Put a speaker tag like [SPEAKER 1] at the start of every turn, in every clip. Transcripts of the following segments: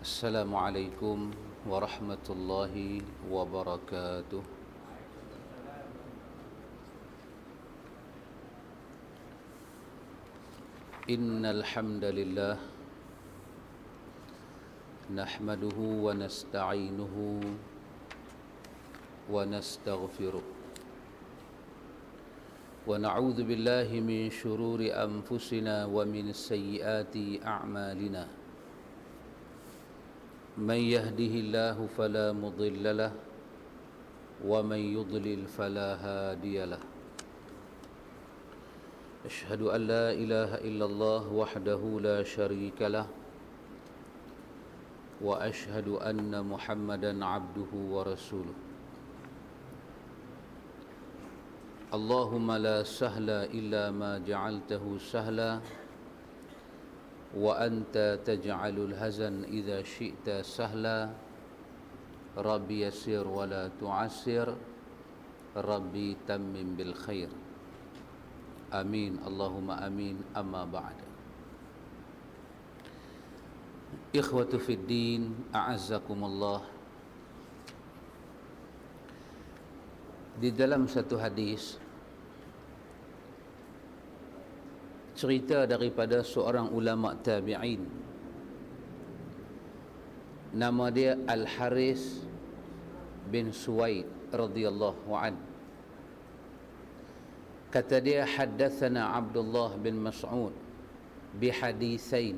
[SPEAKER 1] السلام عليكم ورحمة الله وبركاته. إن الحمد لله نحمده ونستعينه ونستغفره ونعوذ بالله من شرور أنفسنا ومن سيئات أعمالنا. من يهده الله فلا مضل له ومن يضلل فلا هادي له. أشهد أن لا إله إلا الله وحده لا شريك له وأشهد أن محمدا عبده ورسوله. اللهم لا سهل إلا ما جعلته سهلا وأنت تجعل الهزن إذا شئت سهلا. ربي يسر ولا تعسر ربي تمم بالخير. آمين اللهم آمين. أما بعد، إخوة في الدين أعزكم الله. Di dalam satu hadis cerita daripada seorang ulama tabi'in, nama dia Al-Haris bin Suwaid radhiyallahu an. Kata dia, haddatsana Abdullah bin Mas'ud bihaditsain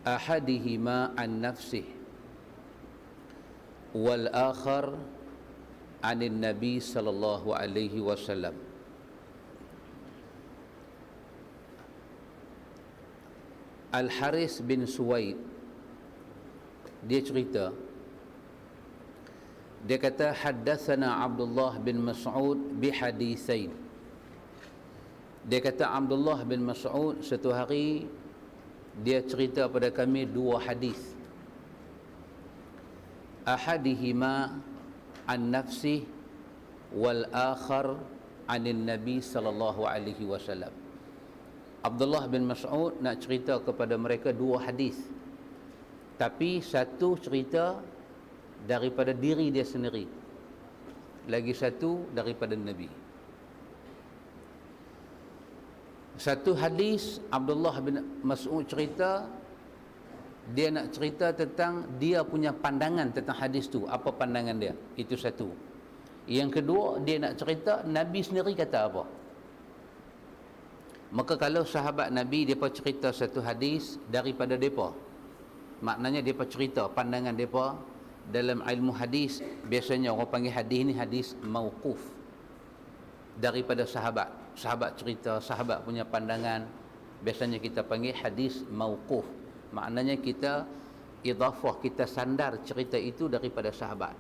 [SPEAKER 1] ahadihima an nafsihi wal akhar anin nabi sallallahu alaihi wasallam. Al-Haris bin Suwaid dia cerita, dia kata haddatsana Abdullah bin Mas'ud bihaditsain. Dia kata Abdullah bin Mas'ud satu hari dia cerita pada kami dua hadis. Ahadihima an nafsi wal akhar anin nabi sallallahu alaihi wasallam. Abdullah bin Mas'ud nak cerita kepada mereka dua hadis, tapi satu cerita daripada diri dia sendiri, lagi satu daripada Nabi. Satu hadis Abdullah bin Mas'ud cerita, dia nak cerita tentang dia punya pandangan tentang hadis tu. Apa pandangan dia? Itu satu. Yang kedua, dia nak cerita Nabi sendiri kata apa. Maka kalau sahabat Nabi depa cerita satu hadis daripada depa, maknanya depa cerita pandangan depa. Dalam ilmu hadis biasanya orang panggil hadis ni hadis mauquf, daripada sahabat. Sahabat cerita, sahabat punya pandangan, biasanya kita panggil hadis mauquf. Maknanya kita idhafah, kita sandar cerita itu daripada sahabat.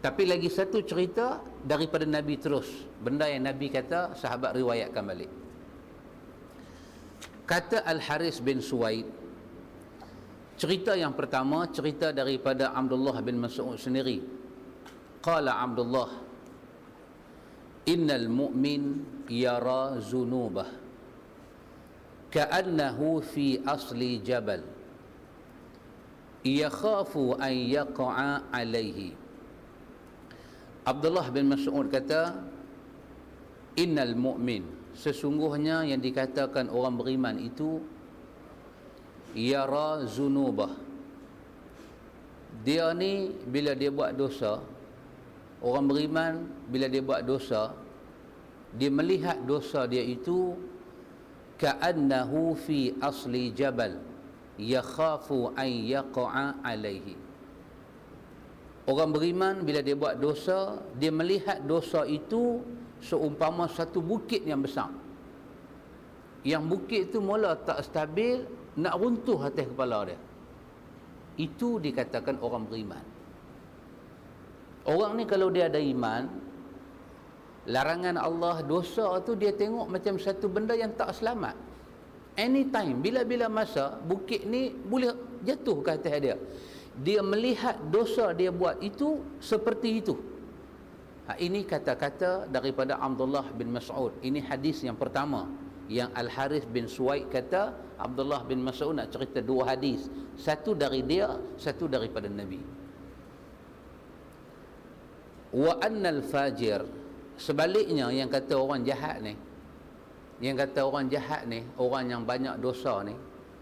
[SPEAKER 1] Tapi lagi satu cerita daripada Nabi terus, benda yang Nabi kata, sahabat riwayatkan balik. Kata Al-Haris bin Suwaid, cerita yang pertama cerita daripada Abdullah bin Mas'ud sendiri. Qala Abdullah, innal mu'min yara zunubah ka'annahu fi asli jabal yakhafu an yaqa'a alaihi. Abdullah bin Mas'ud kata, innal mu'min, sesungguhnya yang dikatakan orang beriman itu yara zunubah, dia ni bila dia buat dosa, orang beriman bila dia buat dosa, dia melihat dosa dia itu ka'annahu fi asli jabal yakhafu an yaqa'a alaihi. Orang beriman bila dia buat dosa, dia melihat dosa itu seumpama satu bukit yang besar. Yang bukit itu mula tak stabil, nak runtuh atas kepala dia. Itu dikatakan orang beriman. Orang ni kalau dia ada iman, larangan Allah, dosa tu dia tengok macam satu benda yang tak selamat. Anytime, bila-bila masa bukit ni boleh jatuh ke atas dia. Dia melihat dosa dia buat itu seperti itu. Ini kata-kata daripada Abdullah bin Mas'ud. Ini hadis yang pertama yang Al-Harith bin Suwaid kata Abdullah bin Mas'ud nak cerita dua hadis, satu dari dia, satu daripada Nabi. Wa annal fajir, sebaliknya yang kata orang jahat ni, orang yang banyak dosa ni,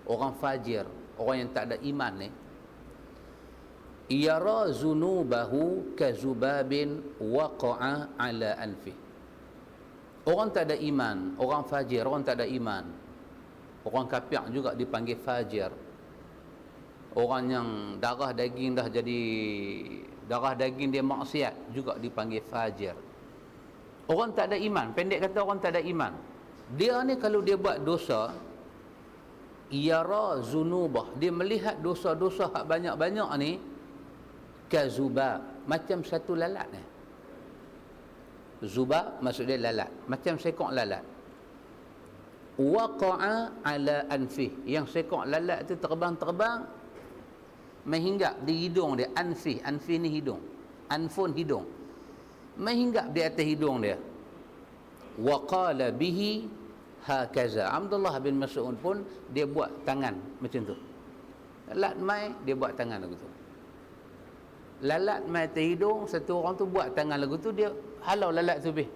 [SPEAKER 1] orang fajir, orang yang tak ada iman ni, yara zunubahu kazubabin waqa'a ala anfi. Orang tak ada iman, orang fajir, orang tak ada iman, orang kafir juga dipanggil fajir. Orang yang darah daging dia maksiat juga dipanggil fajir. Orang tak ada iman, pendek kata orang tak ada iman, dia ni kalau dia buat dosa, yara zunubah, dia melihat dosa-dosa hak banyak-banyak ni, kazubab, macam satu lalat ni. Zubab maksud dia lalat, macam sekok lalat. Waqa'a ala anfih, yang sekok lalat tu terbang-terbang menghinggap di hidung dia. Anfih ni hidung, anfun hidung, menghinggap di atas hidung dia. Wa qala bihi hakaza. Abdullah bin Mas'ud pun dia buat tangan macam tu. Lalat mai dia buat tangan lagu tu. Lalat mai atas hidung, satu orang tu buat tangan lagu tu, dia halau lalat tu bih.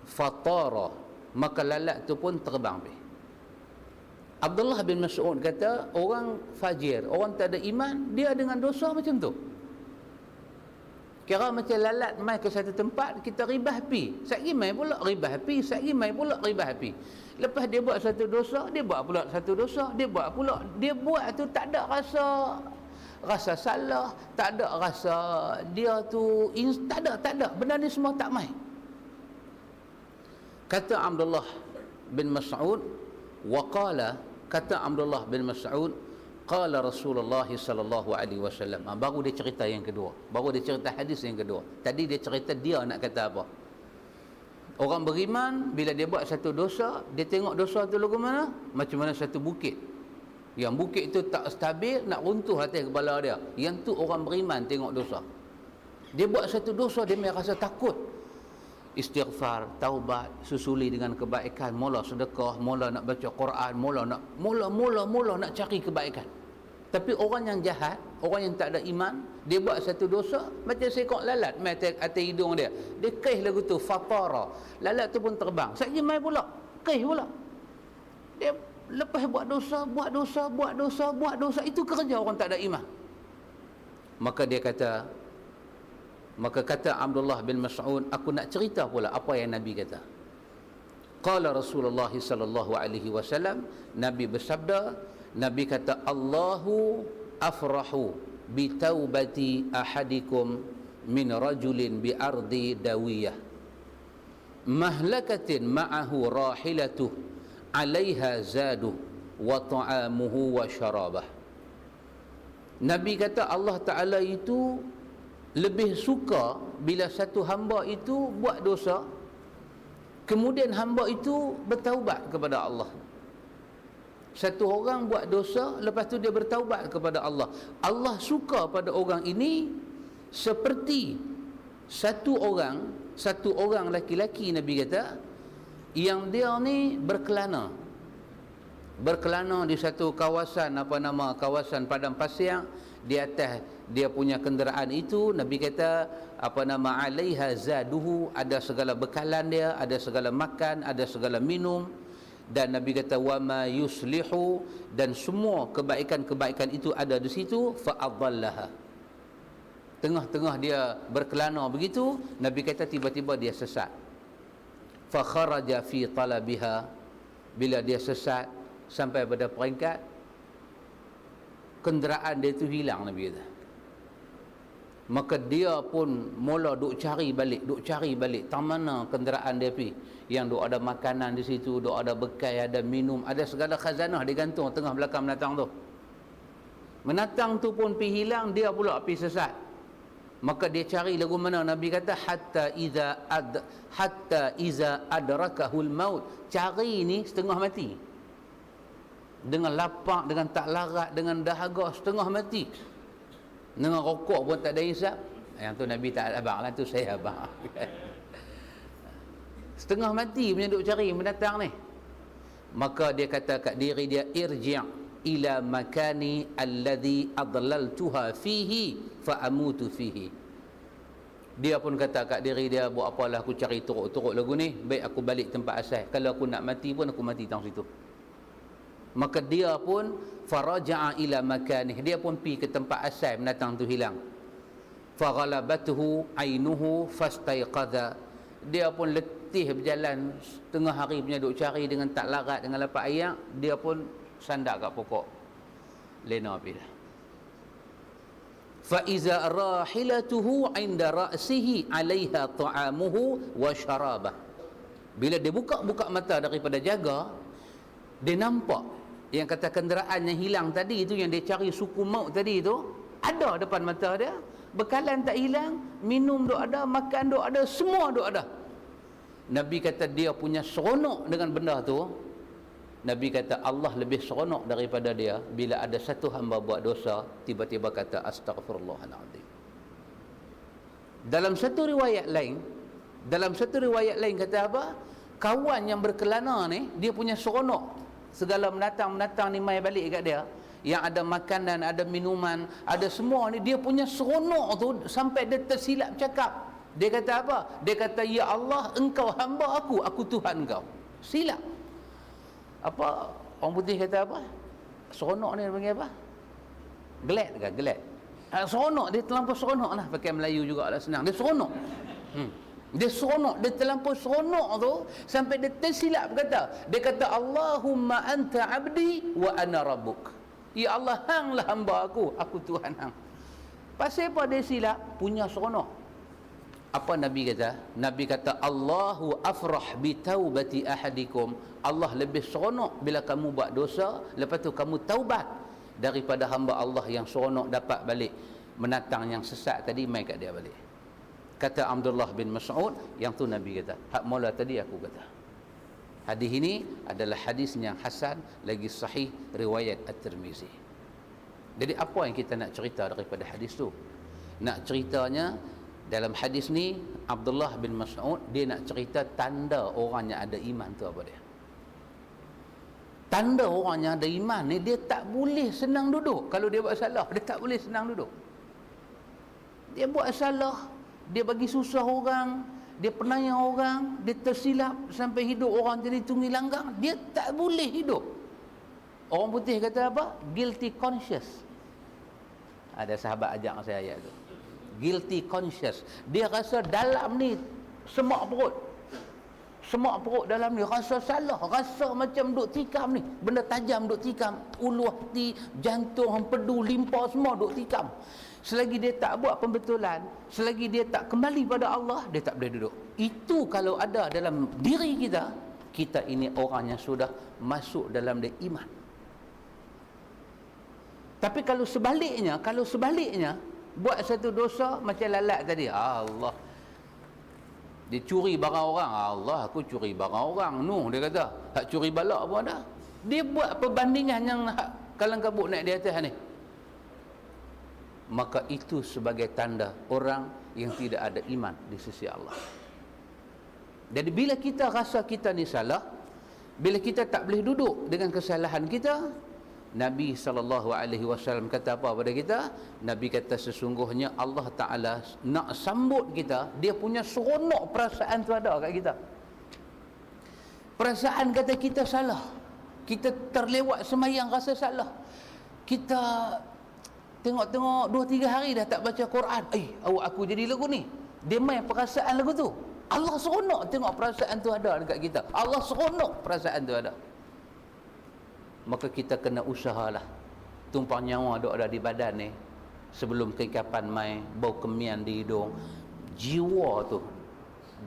[SPEAKER 1] Fatara, maka lalat tu pun terbang bih. Abdullah bin Mas'ud kata orang fajir, orang tak ada iman, dia dengan dosa macam tu. Kira macam lalat mai ke satu tempat, kita ribah pi, satgi mai pula ribah pi, satgi mai pula ribah pi. Lepas dia buat satu dosa, dia buat pula satu dosa, dia buat tu tak ada rasa salah, tak ada rasa dia tu tak ada, benda ni semua tak mai. Kata Abdullah bin Mas'ud, waqala, kata Abdullah bin Mas'ud, qala Rasulullah sallallahu alaihi wasallam. Baru dia cerita yang kedua, baru dia cerita hadis yang kedua. Tadi dia cerita dia nak kata apa. Orang beriman bila dia buat satu dosa, dia tengok dosa tu lagu mana, macam mana satu bukit. Yang bukit itu tak stabil, nak runtuh atas kepala dia. Yang tu orang beriman tengok dosa. Dia buat satu dosa, dia memang rasa takut. Istighfar, taubat, susuli dengan kebaikan, mula sedekah, mula nak baca Quran, mula nak cari kebaikan. Tapi orang yang jahat, orang yang tak ada iman, dia buat satu dosa, macam seekor lalat mai atas hidung dia. Dia keh lagu tu, fatara. Lalat tu pun terbang. Sekejap mai pula, keh pula. Dia lepas buat dosa, itu kerja orang tak ada iman. Maka kata Abdullah bin Mas'ud, aku nak cerita pula apa yang Nabi kata. Qala Rasulullah sallallahu alaihi wasallam, Nabi bersabda, Nabi kata, Allahu afrahu bi taubati ahadikum min rajulin bi ardi dawiyah mahlakatin ma'ahu rahilatuh alaiha zadu wa ta'amuhu wa syarabah. Nabi kata Allah Ta'ala itu lebih suka bila satu hamba itu buat dosa, kemudian hamba itu bertaubat kepada Allah. Satu orang buat dosa, lepas tu dia bertaubat kepada Allah. Allah suka pada orang ini seperti satu orang laki-laki, Nabi kata, yang dia ni berkelana di satu kawasan, kawasan padang pasir. Di atas dia punya kenderaan itu, Nabi kata alaiha zaduhu, ada segala bekalan dia, ada segala makan, ada segala minum. Dan Nabi kata wama yuslihu, dan semua kebaikan-kebaikan itu ada di situ. Fa'adhallaha, tengah-tengah dia berkelana begitu, Nabi kata tiba-tiba dia sesat. Fa kharaja fi talabiha, bila dia sesat sampai pada peringkat kenderaan dia itu hilang, Nabi kata. Maka dia pun mula duk cari balik, tak mana kenderaan dia pergi, yang duk ada makanan di situ, duk ada bekai, ada minum, ada segala khazanah digantung tengah belakang menatang tu. Menatang tu pun pergi hilang, dia pula pergi sesat. Maka dia cari lagu mana, Nabi kata hatta iza adrakahul maut, cari ni setengah mati, dengan lapar, dengan tak larat, dengan dahaga, setengah mati, dengan rokok pun tak ada hisap. Yang tu Nabi tak abang lah, tu saya abang. setengah mati punya duk cari binatang ni. Maka dia kata kat diri dia, irji' ila makani alladhi adlaltuha fihi fa amutu fihi. Dia pun kata kat diri dia, buat apalah aku cari teruk-teruk lagu ni, baik aku balik tempat asal. Kalau aku nak mati pun aku mati tang situ. Maka dia pun faraja'a ila makanih, dia pun pi ke tempat asal binatang tu hilang. Faghalabathu ainuhu fastaiqadha, dia pun letih berjalan setengah hari punya duk cari dengan tak larat, dengan lapak ayak, dia pun sandak kat pokok, lena api dah. Fa iza rahilatuhu 'inda ra'sihi 'alaiha ta'amuhu wa syarabah. Bila dia buka mata daripada jaga, dia nampak yang kata kenderaan yang hilang tadi itu, yang dia cari suku maut tadi itu, ada depan mata dia. Bekalan tak hilang, minum duk ada, makan duk ada, semua duk ada. Nabi kata dia punya seronok dengan benda tu. Nabi kata Allah lebih seronok daripada dia bila ada satu hamba buat dosa, tiba-tiba kata astaghfirullahaladzim. Dalam satu riwayat lain kata apa? Kawan yang berkelana ni, dia punya seronok. Segala menatang ni mai balik kat dia, yang ada makanan, ada minuman, ada semua ni, dia punya seronok tu sampai dia tersilap cakap. Dia kata apa? Dia kata, ya Allah, engkau hamba aku Tuhan engkau. Silap. Apa orang putih kata apa? Seronok ni dia panggil apa? Glad ke? Glad. Seronok, dia terlampau seronok lah. Pakai Melayu juga lah, senang. Dia seronok. Dia seronok, dia terlampau seronok tu sampai dia tersilap kata. Dia kata, Allahumma anta abdi wa ana rabbuk. Ya Allah, hanglah hamba aku Tuhan hang. Pasal apa dia silap? Punya seronok. Apa Nabi kata? Nabi kata, Allahu afrah bi taubati ahadikum. Allah lebih seronok bila kamu buat dosa, lepas tu kamu taubat, daripada hamba Allah yang seronok dapat balik menatang yang sesat tadi, mai kat dia balik. Kata Abdullah bin Mas'ud, yang tu Nabi kata. Hak mula tadi aku kata. Hadis ini adalah hadis yang hasan, lagi sahih, riwayat At-Tirmizi. Jadi apa yang kita nak cerita daripada hadis tu? Nak ceritanya, dalam hadis ni Abdullah bin Mas'ud dia nak cerita tanda orang yang ada iman tu apa dia. Tanda orang yang ada iman ni, dia tak boleh senang duduk. Kalau dia buat salah, dia tak boleh senang duduk. Dia buat salah, dia bagi susah orang, dia penayang orang, dia tersilap sampai hidup orang jadi tunggi langgang, dia tak boleh hidup. Orang putih kata apa? Guilty conscious. Ada sahabat ajak saya ayat tu. Guilty conscious. Dia rasa dalam ni semak perut dalam ni, rasa salah, rasa macam duk tikam ni, benda tajam duk tikam, ulu hati, jantung, empedu, limpa, semua duk tikam. Selagi dia tak buat pembetulan, selagi dia tak kembali pada Allah, dia tak boleh duduk. Itu kalau ada dalam diri kita, kita ini orang yang sudah masuk dalam dia iman. Tapi kalau sebaliknya buat satu dosa macam lalat tadi, Allah, dia curi barang orang, Allah, aku curi barang orang, dia kata, hak curi balak pun ada. Dia buat perbandingan yang kalang kabut naik di atas ni. Maka itu sebagai tanda orang yang tidak ada iman di sisi Allah. Jadi bila kita rasa kita ni salah, bila kita tak boleh duduk dengan kesalahan kita, Nabi SAW kata apa pada kita? Nabi kata sesungguhnya Allah Ta'ala nak sambut kita, dia punya seronok perasaan tu ada kat kita. Perasaan kata kita salah, kita terlewat semayang rasa salah, kita tengok 2-3 hari dah tak baca Quran, awak aku jadi lagu ni, dia main perasaan lagu tu. Allah seronok tengok perasaan tu ada dekat kita. Allah seronok perasaan tu ada. Maka kita kena usahalah tumpang nyawa duk ada di badan ni, sebelum keikapan mai, bau kemian di hidung, jiwa tu,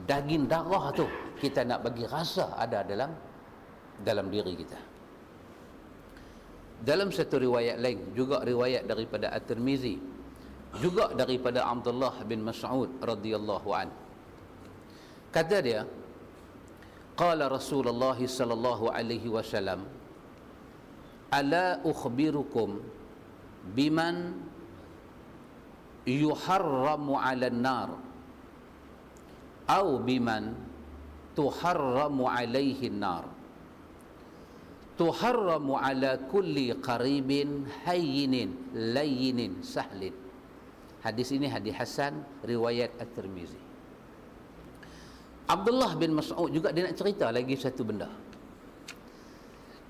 [SPEAKER 1] daging darah tu, kita nak bagi rasa ada dalam diri kita. Dalam satu riwayat lain, juga riwayat daripada At-Tirmizi, juga daripada Abdullah bin Mas'ud radhiyallahu an, kata dia, qala Rasulullah sallallahu alaihi wasallam, ala ukhbirukum biman yuharramu 'alan nar, au biman tuharramu alaihi nar, tuharramu ala kulli qaribin hayyinin layyinin sahlin. Hadis ini hadis hasan riwayat At-Tirmizi. Abdullah bin Mas'ud juga dia nak cerita lagi satu benda.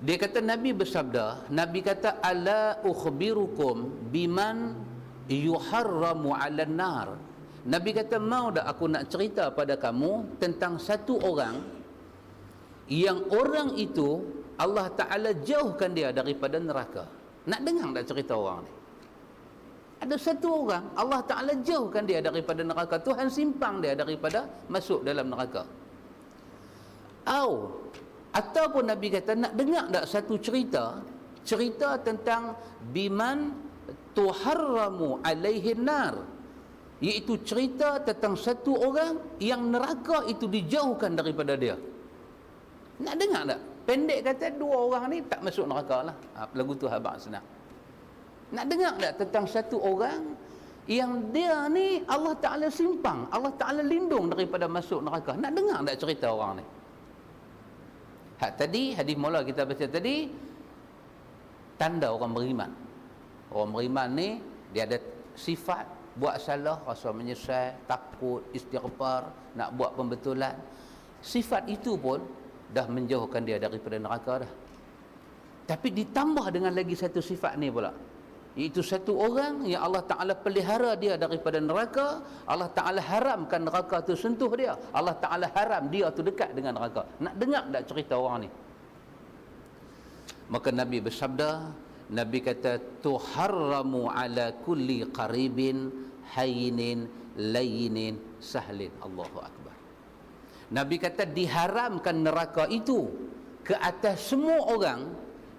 [SPEAKER 1] Dia kata Nabi bersabda, Nabi kata ala ukhbirukum biman yuharramu 'alan nar. Nabi kata mau tak aku nak cerita pada kamu tentang satu orang yang orang itu Allah Ta'ala jauhkan dia daripada neraka. Nak dengar tak cerita orang ni? Ada satu orang Allah Ta'ala jauhkan dia daripada neraka. Tuhan simpang dia daripada masuk dalam neraka. Ataupun Nabi kata nak dengar tak satu cerita tentang biman tuharramu alaihi nar, iaitu cerita tentang satu orang yang neraka itu dijauhkan daripada dia. Nak dengar tak? Pendek kata dua orang ni tak masuk neraka lah. Lagu tu habang senang. Nak dengar tak tentang satu orang yang dia ni Allah Ta'ala simpang, Allah Ta'ala lindung daripada masuk neraka? Nak dengar tak cerita orang ni? Tadi hadis mula kita baca tadi, tanda orang beriman. Orang beriman ni dia ada sifat buat salah rasa menyesal, takut, istighfar, nak buat pembetulan. Sifat itu pun dah menjauhkan dia daripada neraka dah. Tapi ditambah dengan lagi satu sifat ni pula, iaitu satu orang yang Allah Ta'ala pelihara dia daripada neraka. Allah Ta'ala haramkan neraka tu sentuh dia. Allah Ta'ala haram dia tu dekat dengan neraka. Nak dengar tak cerita orang ni? Maka Nabi bersabda, Nabi kata tuharramu ala kulli qaribin hayyinin layyinin sahlin. Allahu Akbar. Nabi kata diharamkan neraka itu ke atas semua orang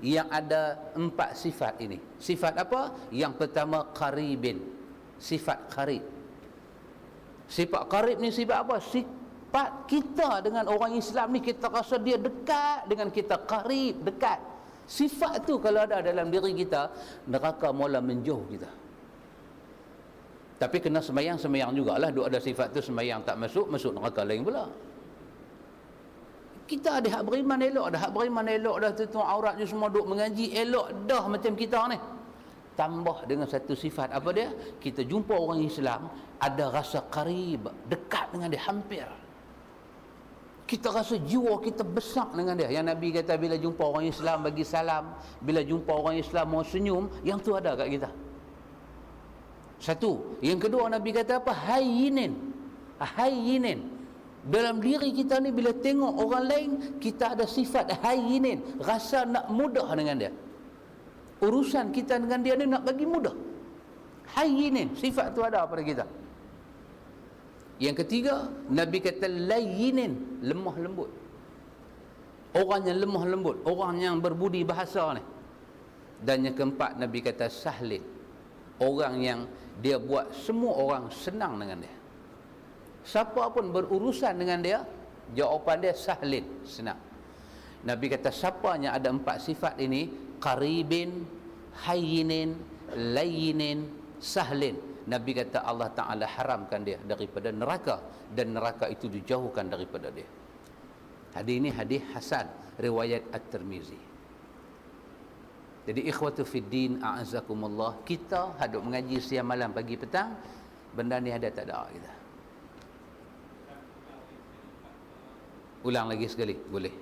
[SPEAKER 1] yang ada 4 sifat ini. Sifat apa? Yang pertama qaribin, sifat qarib. Sifat qarib ni sifat apa? Sifat kita dengan orang Islam ni, kita rasa dia dekat dengan kita, qarib, dekat. Sifat tu kalau ada dalam diri kita, neraka mula menjauh kita. Tapi kena semayang jugalah. Duk ada sifat tu, semayang tak masuk neraka lain pula. Kita ada hak beriman elok, dah tutup aurat je semua, duk mengaji elok dah macam kita ni. Tambah dengan satu sifat, apa dia? Kita jumpa orang Islam ada rasa qarib, dekat dengan dia, hampir. Kita rasa jiwa kita besar dengan dia. Yang Nabi kata bila jumpa orang Islam bagi salam, bila jumpa orang Islam mau senyum, yang tu ada kat kita. Satu. Yang kedua Nabi kata apa? Hayyinin. Dalam diri kita ni bila tengok orang lain, kita ada sifat hayyinin, rasa nak mudah dengan dia. Urusan kita dengan dia ni nak bagi mudah. Hayyinin, sifat tu ada pada kita. Yang ketiga, Nabi kata layyinin, lemah lembut. Orang yang lemah lembut, orang yang berbudi bahasa ni. Dan yang keempat, Nabi kata sahlin, orang yang dia buat semua orang senang dengan dia. Siapa pun berurusan dengan dia, jawapan dia sahlin, senang. Nabi kata siapa yang ada 4 sifat ini, qaribin, hayyinin, layyinin, sahlin, Nabi kata Allah Ta'ala haramkan dia daripada neraka, dan neraka itu dijauhkan daripada dia. Hadis ini hadis hasan riwayat At-Tirmizi. Jadi ikhwatu fid din, a'azakumullah, kita hadap mengaji siang malam pagi petang, benda ni ada tak ada kita? Ulang lagi sekali, boleh.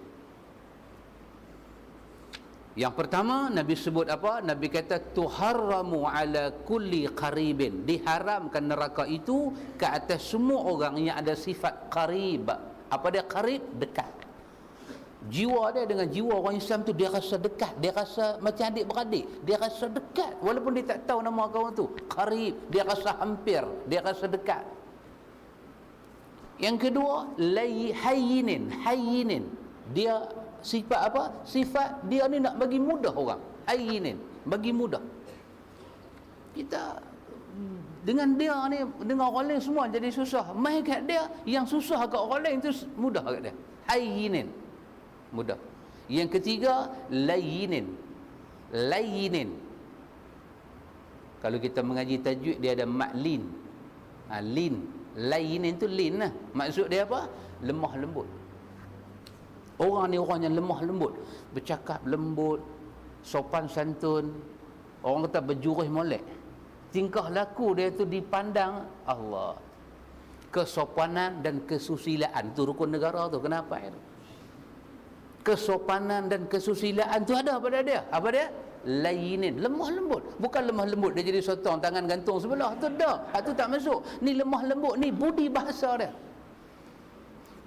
[SPEAKER 1] Yang pertama Nabi sebut apa? Nabi kata tuharramu ala kulli qaribin, diharamkan neraka itu ke atas semua orang yang ada sifat qarib. Apa dia qarib? Dekat. Jiwa dia dengan jiwa orang Islam tu, dia rasa dekat, dia rasa macam adik-beradik, dia rasa dekat walaupun dia tak tahu nama kawan tu. Qarib, dia rasa hampir, dia rasa dekat. Yang kedua, hayyinin. Dia sifat apa? Sifat dia ni nak bagi mudah orang. Hayyinin, bagi mudah. Kita dengan dia ni, dengan orang lain semua jadi susah. Mai kat dia, yang susah kat orang lain tu mudah kat dia. Hayyinin, mudah. Yang ketiga, layyinin. Kalau kita mengaji tajwid, dia ada mat lin. Lin. Layyinin tu lin lah. Maksud dia apa? Lemah lembut. Orang ni orang yang lemah lembut, bercakap lembut, sopan santun, orang kata berjurus molek. Tingkah laku dia tu dipandang Allah. Kesopanan dan kesusilaan tu rukun negara tu. Kenapa itu? Kesopanan dan kesusilaan tu ada pada dia. Apa dia? Layinin, lemah lembut. Bukan lemah lembut dia jadi sotong tangan gantung sebelah. Tu dah. Itu tak masuk. Ni lemah lembut, ni budi bahasa dia.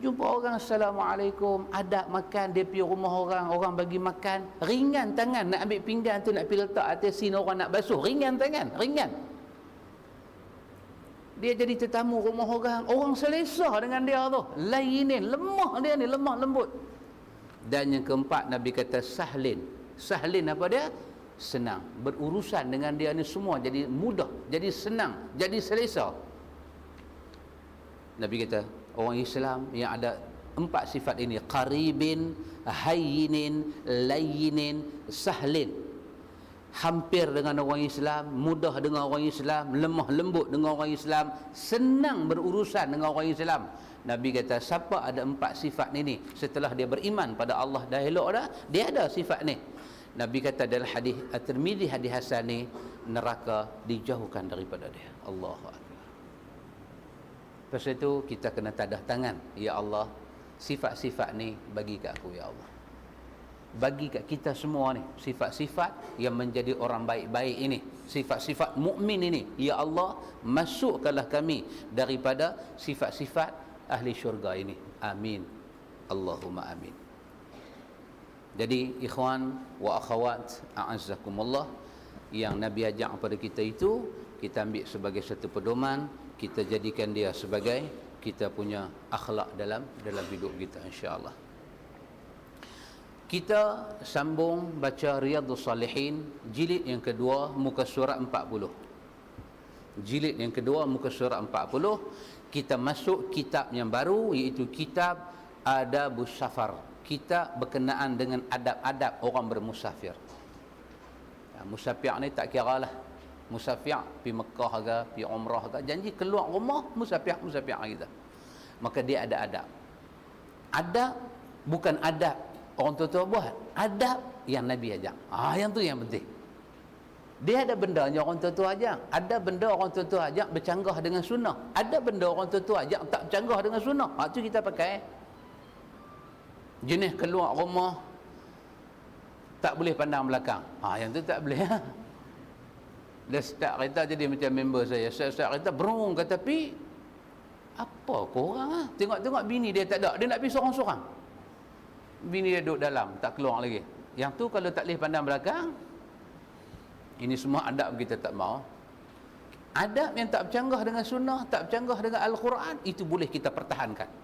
[SPEAKER 1] Jumpa orang, Assalamualaikum, adab makan, dia pergi rumah orang, orang bagi makan, ringan tangan nak ambil pinggan tu, nak pergi letak atas sin orang nak basuh, ringan tangan, ringan. Dia jadi tetamu rumah orang, orang selesa dengan dia tu, lainin, lemah dia ni, lemah lembut. Dan yang keempat, Nabi kata sahlin. Sahlin apa dia? Senang. Berurusan dengan dia ni semua jadi mudah, jadi senang, jadi selesa. Nabi kata orang Islam yang ada 4 sifat ini, qaribin, hayyinin, layyinin, sahlin. Hampir dengan orang Islam, mudah dengan orang Islam, lemah lembut dengan orang Islam, senang berurusan dengan orang Islam. Nabi kata siapa ada 4 sifat ini setelah dia beriman pada Allah dah elok dah, dia ada sifat ni. Nabi kata dalam hadis At-Tirmizi, hadis hasan ni, neraka dijauhkan daripada dia. Allahu akbar. Lepas itu kita kena tadah tangan, ya Allah, sifat-sifat ni bagi kat aku, ya Allah. Bagi kat kita semua ni sifat-sifat yang menjadi orang baik-baik ini, sifat-sifat mukmin ini, ya Allah, masukkanlah kami daripada sifat-sifat ahli syurga ini. Amin. Allahumma amin. Jadi ikhwan wa akhawat a'azzakumullah, yang Nabi ajak kepada kita itu kita ambil sebagai satu pedoman, kita jadikan dia sebagai kita punya akhlak dalam hidup kita, insya-Allah. Kita sambung baca Riyadhus Salihin jilid yang kedua muka surat 40. Jilid yang kedua muka surat 40, kita masuk kitab yang baru, iaitu kitab Adabus Safar. Kitab berkenaan dengan adab-adab orang bermusafir. Musafir ni tak kira lah. Musafir pergi Mekah ke, pergi umrah ke, janji keluar rumah musafir kita. Maka dia ada adab. Adab bukan adab orang tua-tua buat, adab yang Nabi ajak. Yang tu yang penting. Dia ada benda yang orang tua-tua ajak, ada benda orang tua-tua ajak bercanggah dengan sunnah, ada benda orang tua-tua ajak tak bercanggah dengan sunnah. Tu kita pakai. Jenis keluar rumah tak boleh pandang belakang, yang tu tak boleh. Dia start kereta jadi macam member saya. Start kereta berung ke tepi. Apa korang tengok-tengok bini dia tak ada. Dia nak pergi sorang-sorang. Bini dia duduk dalam, tak keluar lagi. Yang tu kalau tak boleh pandang belakang, ini semua adab kita tak mau. Adab yang tak bercanggah dengan sunnah, tak bercanggah dengan Al-Quran, itu boleh kita pertahankan.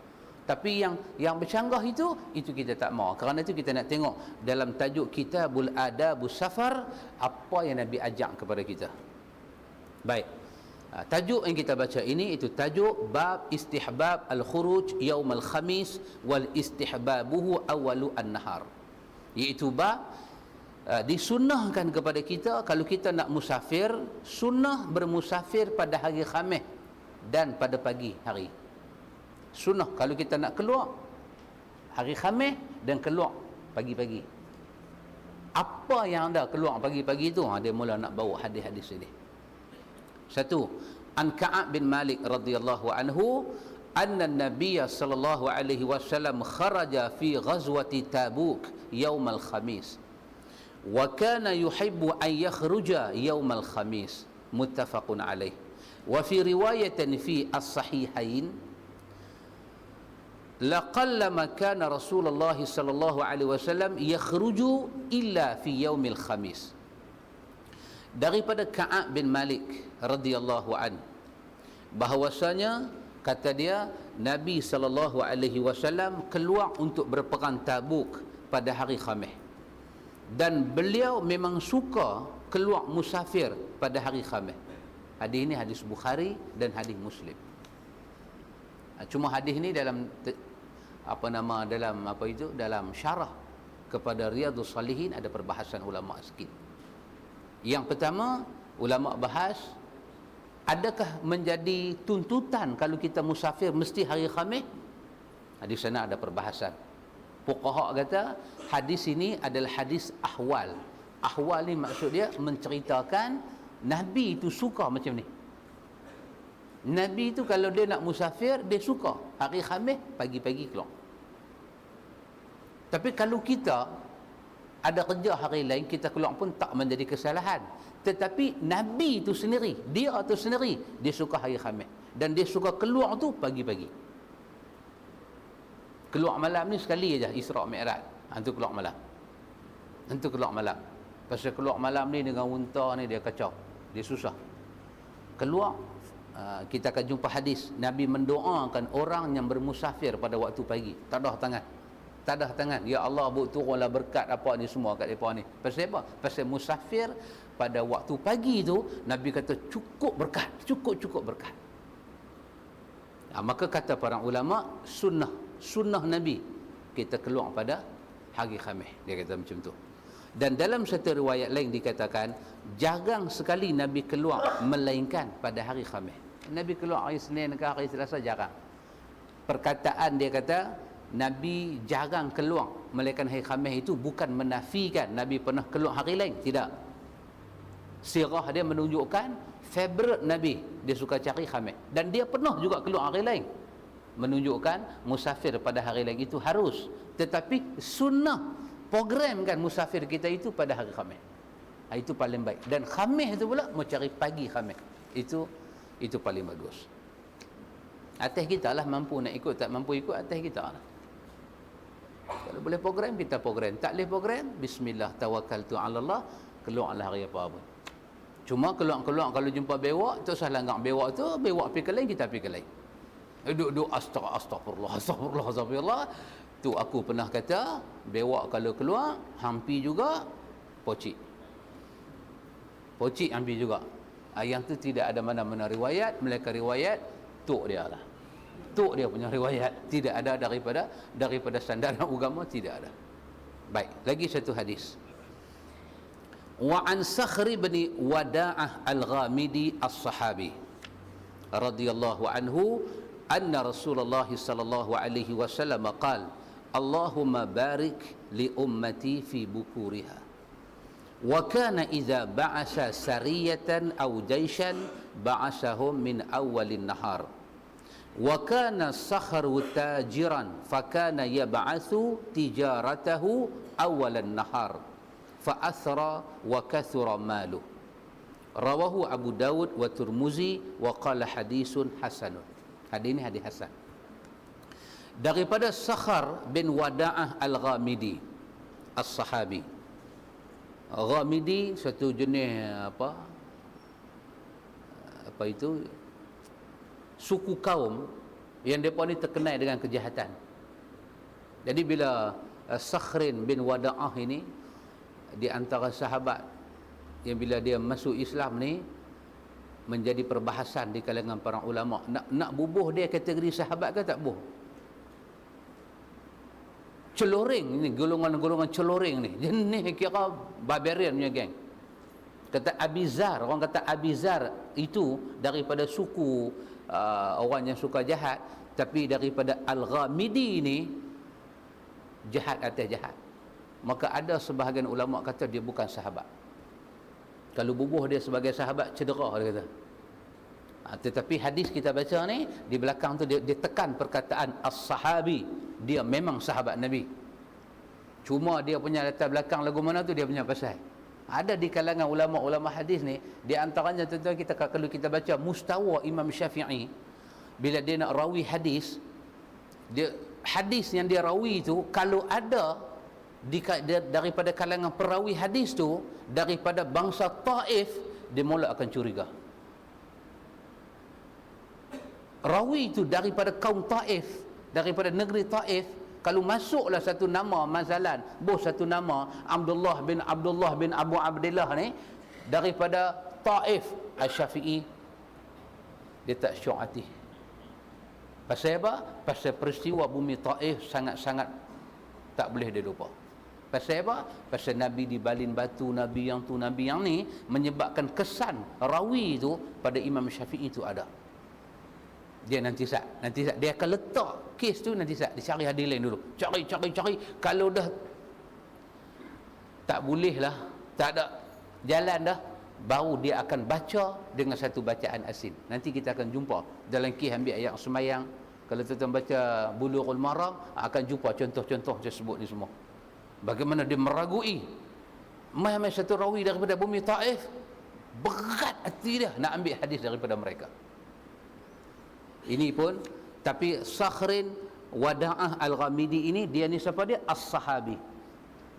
[SPEAKER 1] Tapi yang bercanggah itu kita tak mau. Kerana itu kita nak tengok dalam tajuk Kitabul Adabus Safar apa yang Nabi ajak kepada kita. Baik. Tajuk yang kita baca ini itu tajuk bab istihbab al-khuruj yaum al-khamis wal istihbabuhu awalu an-nahar. Iaitu bab disunnahkan kepada kita kalau kita nak musafir, sunnah bermusafir pada hari Khamis dan pada pagi hari. Sunnah kalau kita nak keluar hari Khamis dan keluar pagi-pagi. Apa yang anda keluar pagi-pagi tu, dia mula nak bawa hadis-hadis ini. Satu, an Ka'ab bin Malik radhiyallahu anhu anna an-nabiy sallallahu alaihi wasallam kharaja fi ghazwati Tabuk yaum al-khamis wa kana yuhibbu an yakhruja yaum al-khamis, muttafaqun alaih. Wa fi riwayatin fi as-sahihain laqallama kana Rasulullah sallallahu alaihi wasallam yakhruju illa fi yaumil khamis. Daripada Ka'ab bin Malik radhiyallahu an, bahwasanya kata dia Nabi sallallahu alaihi wasallam keluar untuk berperang Tabuk pada hari Khamis, dan beliau memang suka keluar musafir pada hari Khamis. Hadis ini hadis Bukhari dan hadis Muslim. Cuma hadis ni dalam dalam syarah kepada Riyadhus Salihin ada perbahasan ulama sikit. Yang pertama, ulama bahas adakah menjadi tuntutan kalau kita musafir mesti hari Khamis? Di sana ada perbahasan. Fuqaha kata hadis ini adalah hadis ahwal. Ahwal ni maksud dia menceritakan Nabi itu suka macam ni. Nabi itu kalau dia nak musafir, dia suka hari Khamis pagi-pagi keluar. Tapi kalau kita ada kerja hari lain, kita keluar pun tak menjadi kesalahan. Tetapi Nabi itu sendiri, dia suka hari Khamis. Dan dia suka keluar tu pagi-pagi. Keluar malam ni sekali aja Isra' Mi'raj. Itu keluar malam. Itu keluar malam. Pasal keluar malam ni dengan unta ni dia kacau. Dia susah. Keluar, kita akan jumpa hadis. Nabi mendoakan orang yang bermusafir pada waktu pagi. Tadah tangan. Ya Allah, turunlah berkat apa ni semua kat mereka ni. Pasal apa? Pasal musafir pada waktu pagi tu, Nabi kata cukup berkat. Cukup berkat. Maka kata para ulama, sunnah Nabi kita keluar pada hari Khamis. Dia kata macam tu. Dan dalam satu riwayat lain dikatakan jarang sekali Nabi keluar melainkan pada hari Khamis. Nabi keluar hari Senin ke hari Selasa jarang. Perkataan dia kata Nabi jarang keluar melainkan hari Khamis itu bukan menafikan Nabi pernah keluar hari lain, tidak. Sirah dia menunjukkan favorite Nabi, dia suka cari Khamis, dan dia pernah juga keluar hari lain, menunjukkan musafir pada hari lain itu harus, tetapi sunnah program kan musafir kita itu pada hari Khamis. Itu paling baik. Dan Khamis itu pula mau cari pagi Khamis. Itu paling bagus. Atas kita lah mampu nak ikut, tak mampu ikut atas kita lah. Kalau boleh program, kita program. Tak boleh program, bismillah tawakkaltu ala Allah, keluarlah hari apa pun. Cuma keluar kalau jumpa bewak, tak usah langgar bewak tu, bewak pergi ke lain, kita pergi ke lain. Duduk astagfirullah. Tu aku pernah kata, bewak kalau keluar, hampi juga, pocik hampi juga. Yang tu tidak ada mana-mana riwayat, melainkan riwayat tok dia lah. Tok dia punya riwayat, tidak ada daripada sandaran agama, tidak ada. Baik, lagi satu hadis. Wa an Sakhr bin Wada'ah al-Ghamidi as-Sahabi radhiyallahu anhu anna Rasulullah sallallahu alaihi wasallam qala Allahumma barik li ummati fi bukuriha wa kana idza ba'asa sariyatan aw jayshan ba'asahum min awwalin nahar wa kana Sakhru tajiran fakana yab'athu tijaratahu awwalan nahar fa athra wa kathura maluh. Rawahu Abu Dawud wa Tirmizi wa qala hadisun hasanun. Hadis ini hadis hasan. Daripada Sakhr bin Wada'ah al-Ghamidi as-Sahabi. Ghamidi satu jenis apa itu suku kaum yang depa ni terkenal dengan kejahatan. Jadi bila Sakhrin bin Wada'ah ini di antara sahabat yang bila dia masuk Islam ni menjadi perbahasan di kalangan para ulama, nak bubuh dia kategori sahabat ke tak bubuh? Celoring ni, golongan-golongan celoring ni, jenis kira barbarian punya geng. Kata Abizar, orang kata Abizar itu daripada suku orang yang suka jahat, tapi daripada Al-Ghamidi ni jahat atas jahat. Maka ada sebahagian ulama kata dia bukan sahabat. Kalau bubuh dia sebagai sahabat, cedera dia kata. Tetapi hadis kita baca ni di belakang tu dia tekan perkataan as-sahabi, dia memang sahabat Nabi. Cuma dia punya latar belakang lagu mana tu dia punya pasal. Ada di kalangan ulama-ulama hadis ni, di antaranya tuan-tuan kita kalau kita baca mustawa Imam Syafi'i, bila dia nak rawi hadis, hadis yang dia rawi tu kalau ada daripada kalangan perawi hadis tu daripada bangsa Taif, dia mula akan curiga. Rawi itu daripada kaum Taif, daripada negeri Taif, kalau masuklah satu nama mazalan, satu nama Abdullah bin Abu Abdillah ni daripada Taif, Asy-Syafi'i dia tak syok hati. Pasal apa? Pasal peristiwa bumi Taif sangat-sangat tak boleh dia lupa. Pasal apa? Pasal Nabi dibalin batu, Nabi yang tu, Nabi yang ni, menyebabkan kesan rawi itu pada Imam Syafi'i itu ada. Dia nanti dia akan letak kes tu nanti dia cari hadis lain dulu, cari. Kalau dah tak boleh lah, tak ada jalan dah, baru dia akan baca dengan satu bacaan asin. Nanti kita akan jumpa dalam kes ambil ayat semayang. Kalau tuan-tuan baca Bulughul Maram, akan jumpa contoh-contoh saya sebut ni semua. Bagaimana dia meragui mai satu rawi daripada bumi Taif, berat hati dia nak ambil hadis daripada mereka. Ini pun, tapi Sakhrin Wada'ah Al-Ghamidi ini, dia ni siapa dia? As-Sahabi.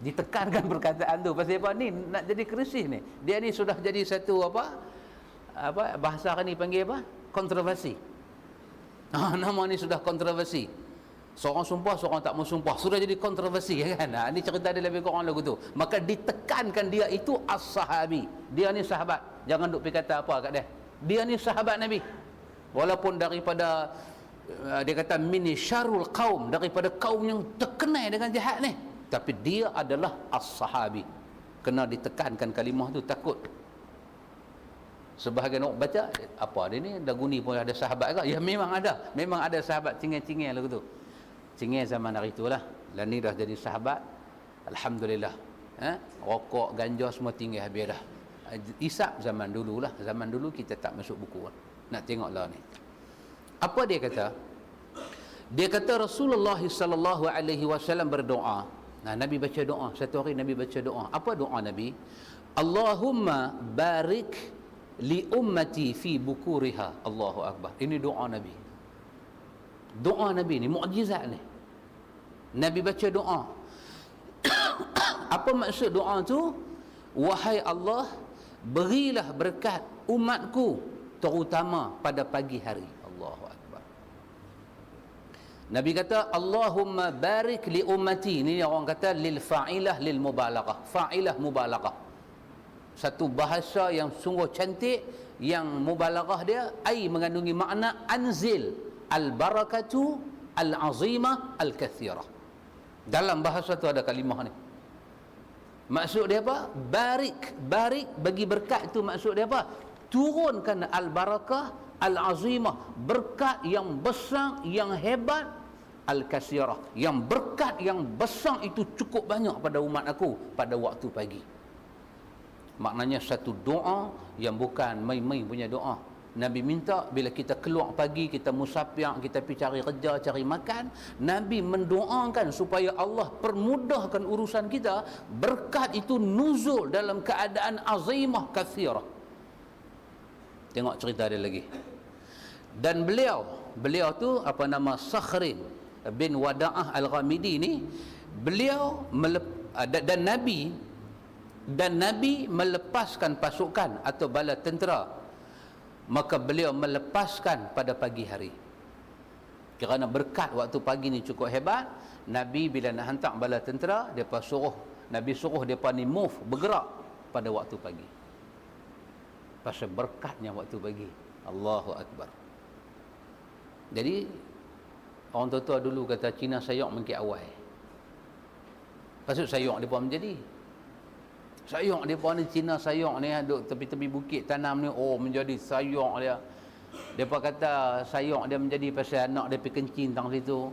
[SPEAKER 1] Ditekankan perkataan tu pasal apa ni nak jadi krisis ni. Dia ni sudah jadi satu apa bahasa kan ni panggil apa? Kontroversi. Nama ni sudah kontroversi. Seorang sumpah, seorang tak mau sumpah, sudah jadi kontroversi kan. Ini cerita dia lebih kurang lagu tu. Maka ditekankan dia itu as-sahabi. Dia ni sahabat. Jangan duk pergi kata apa kat dia. Dia ni sahabat Nabi. Walaupun daripada dia kata mini syarul qaum, daripada kaum yang terkenal dengan jahat ni, tapi dia adalah as-sahabi. Kena ditekankan kalimah tu, takut sebahagian orang baca apa dia ni dah guni pun ada sahabat ke? Ya memang ada sahabat cingil-cingil lagu tu. Cingil zaman hari itulah. Dan ni dah jadi sahabat, alhamdulillah. Rokok, ganja semua tinggal habis dah. Isap zaman dululah. Zaman dulu kita tak masuk buku. Nak tengoklah ni. Apa dia kata? Dia kata Rasulullah sallallahu alaihi wasallam berdoa. Nah, Nabi baca doa. Satu hari Nabi baca doa. Apa doa Nabi? Allahumma barik li ummati fi bukuriha. Allahu akbar. Ini doa Nabi. Doa Nabi ni mukjizat ni. Nabi baca doa. Apa maksud doa tu? Wahai Allah, berilah berkat umatku terutama pada pagi hari. Allahu akbar. Nabi kata Allahumma barik li ummati. Ini orang kata lil fa'ilah lil mubalaghah. Fa'ilah mubalaghah. Satu bahasa yang sungguh cantik, yang mubalaghah dia ai mengandungi makna anzil al barakatu al azimah al kathirah. Dalam bahasa tu ada kalimah ni. Maksud dia apa? Barik bagi berkat tu maksud dia apa? Turunkan al barakah al azimah, berkat yang besar, yang hebat, al kathirah, yang berkat yang besar itu cukup banyak pada umat aku pada waktu pagi. Maknanya satu doa yang bukan main-main punya doa. Nabi minta bila kita keluar pagi, kita musafir, kita pergi cari kerja, cari makan, Nabi mendoakan supaya Allah permudahkan urusan kita, berkat itu nuzul dalam keadaan azimah kathirah. Tengok cerita dia lagi. Dan beliau tu apa nama, Sakhrin bin Wada'ah Al-Ghamidi ni, beliau dan Nabi melepaskan pasukan atau bala tentera, maka beliau melepaskan pada pagi hari. Kerana berkat waktu pagi ni cukup hebat, Nabi bila nak hantar bala tentera, Nabi suruh depa ni move, bergerak pada waktu pagi. Pasal berkatnya waktu pagi. Allahu akbar. Jadi orang tua-tua dulu kata Cina sayok mengki awal. Pasal sayok depa menjadi. Sayok dia ni, Cina sayok ni duduk tepi-tepi bukit tanam ni, menjadi sayok dia. Depa kata sayok dia menjadi pasal anak dia pergi kencing tang situ.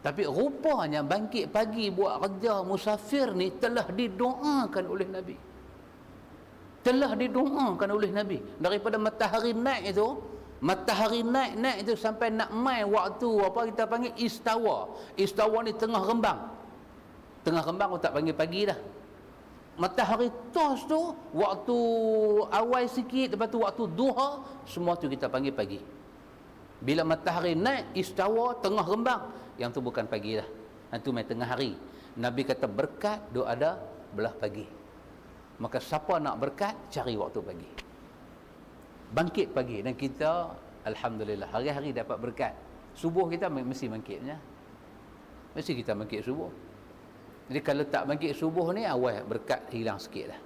[SPEAKER 1] Tapi rupanya bangkit pagi buat kerja musafir ni telah didoakan oleh Nabi. Telah didoakan oleh Nabi. Daripada matahari naik itu sampai nak mai waktu apa kita panggil istawa. Istawa ni tengah rembang. Tengah rembang tak panggil pagi dah. Matahari tos tu waktu awal sikit, lepas tu waktu duha, semua tu kita panggil pagi. Bila matahari naik istawa tengah rembang, yang tu bukan pagi dah, yang tu mai tengah hari. Nabi kata berkat duk ada belah pagi. Maka siapa nak berkat, cari waktu pagi, bangkit pagi. Dan kita alhamdulillah hari-hari dapat berkat. Subuh kita mesti bangkitnya, mesti kita bangkit subuh. Jadi kalau tak bangkit subuh ni, awal berkat hilang sikit dah.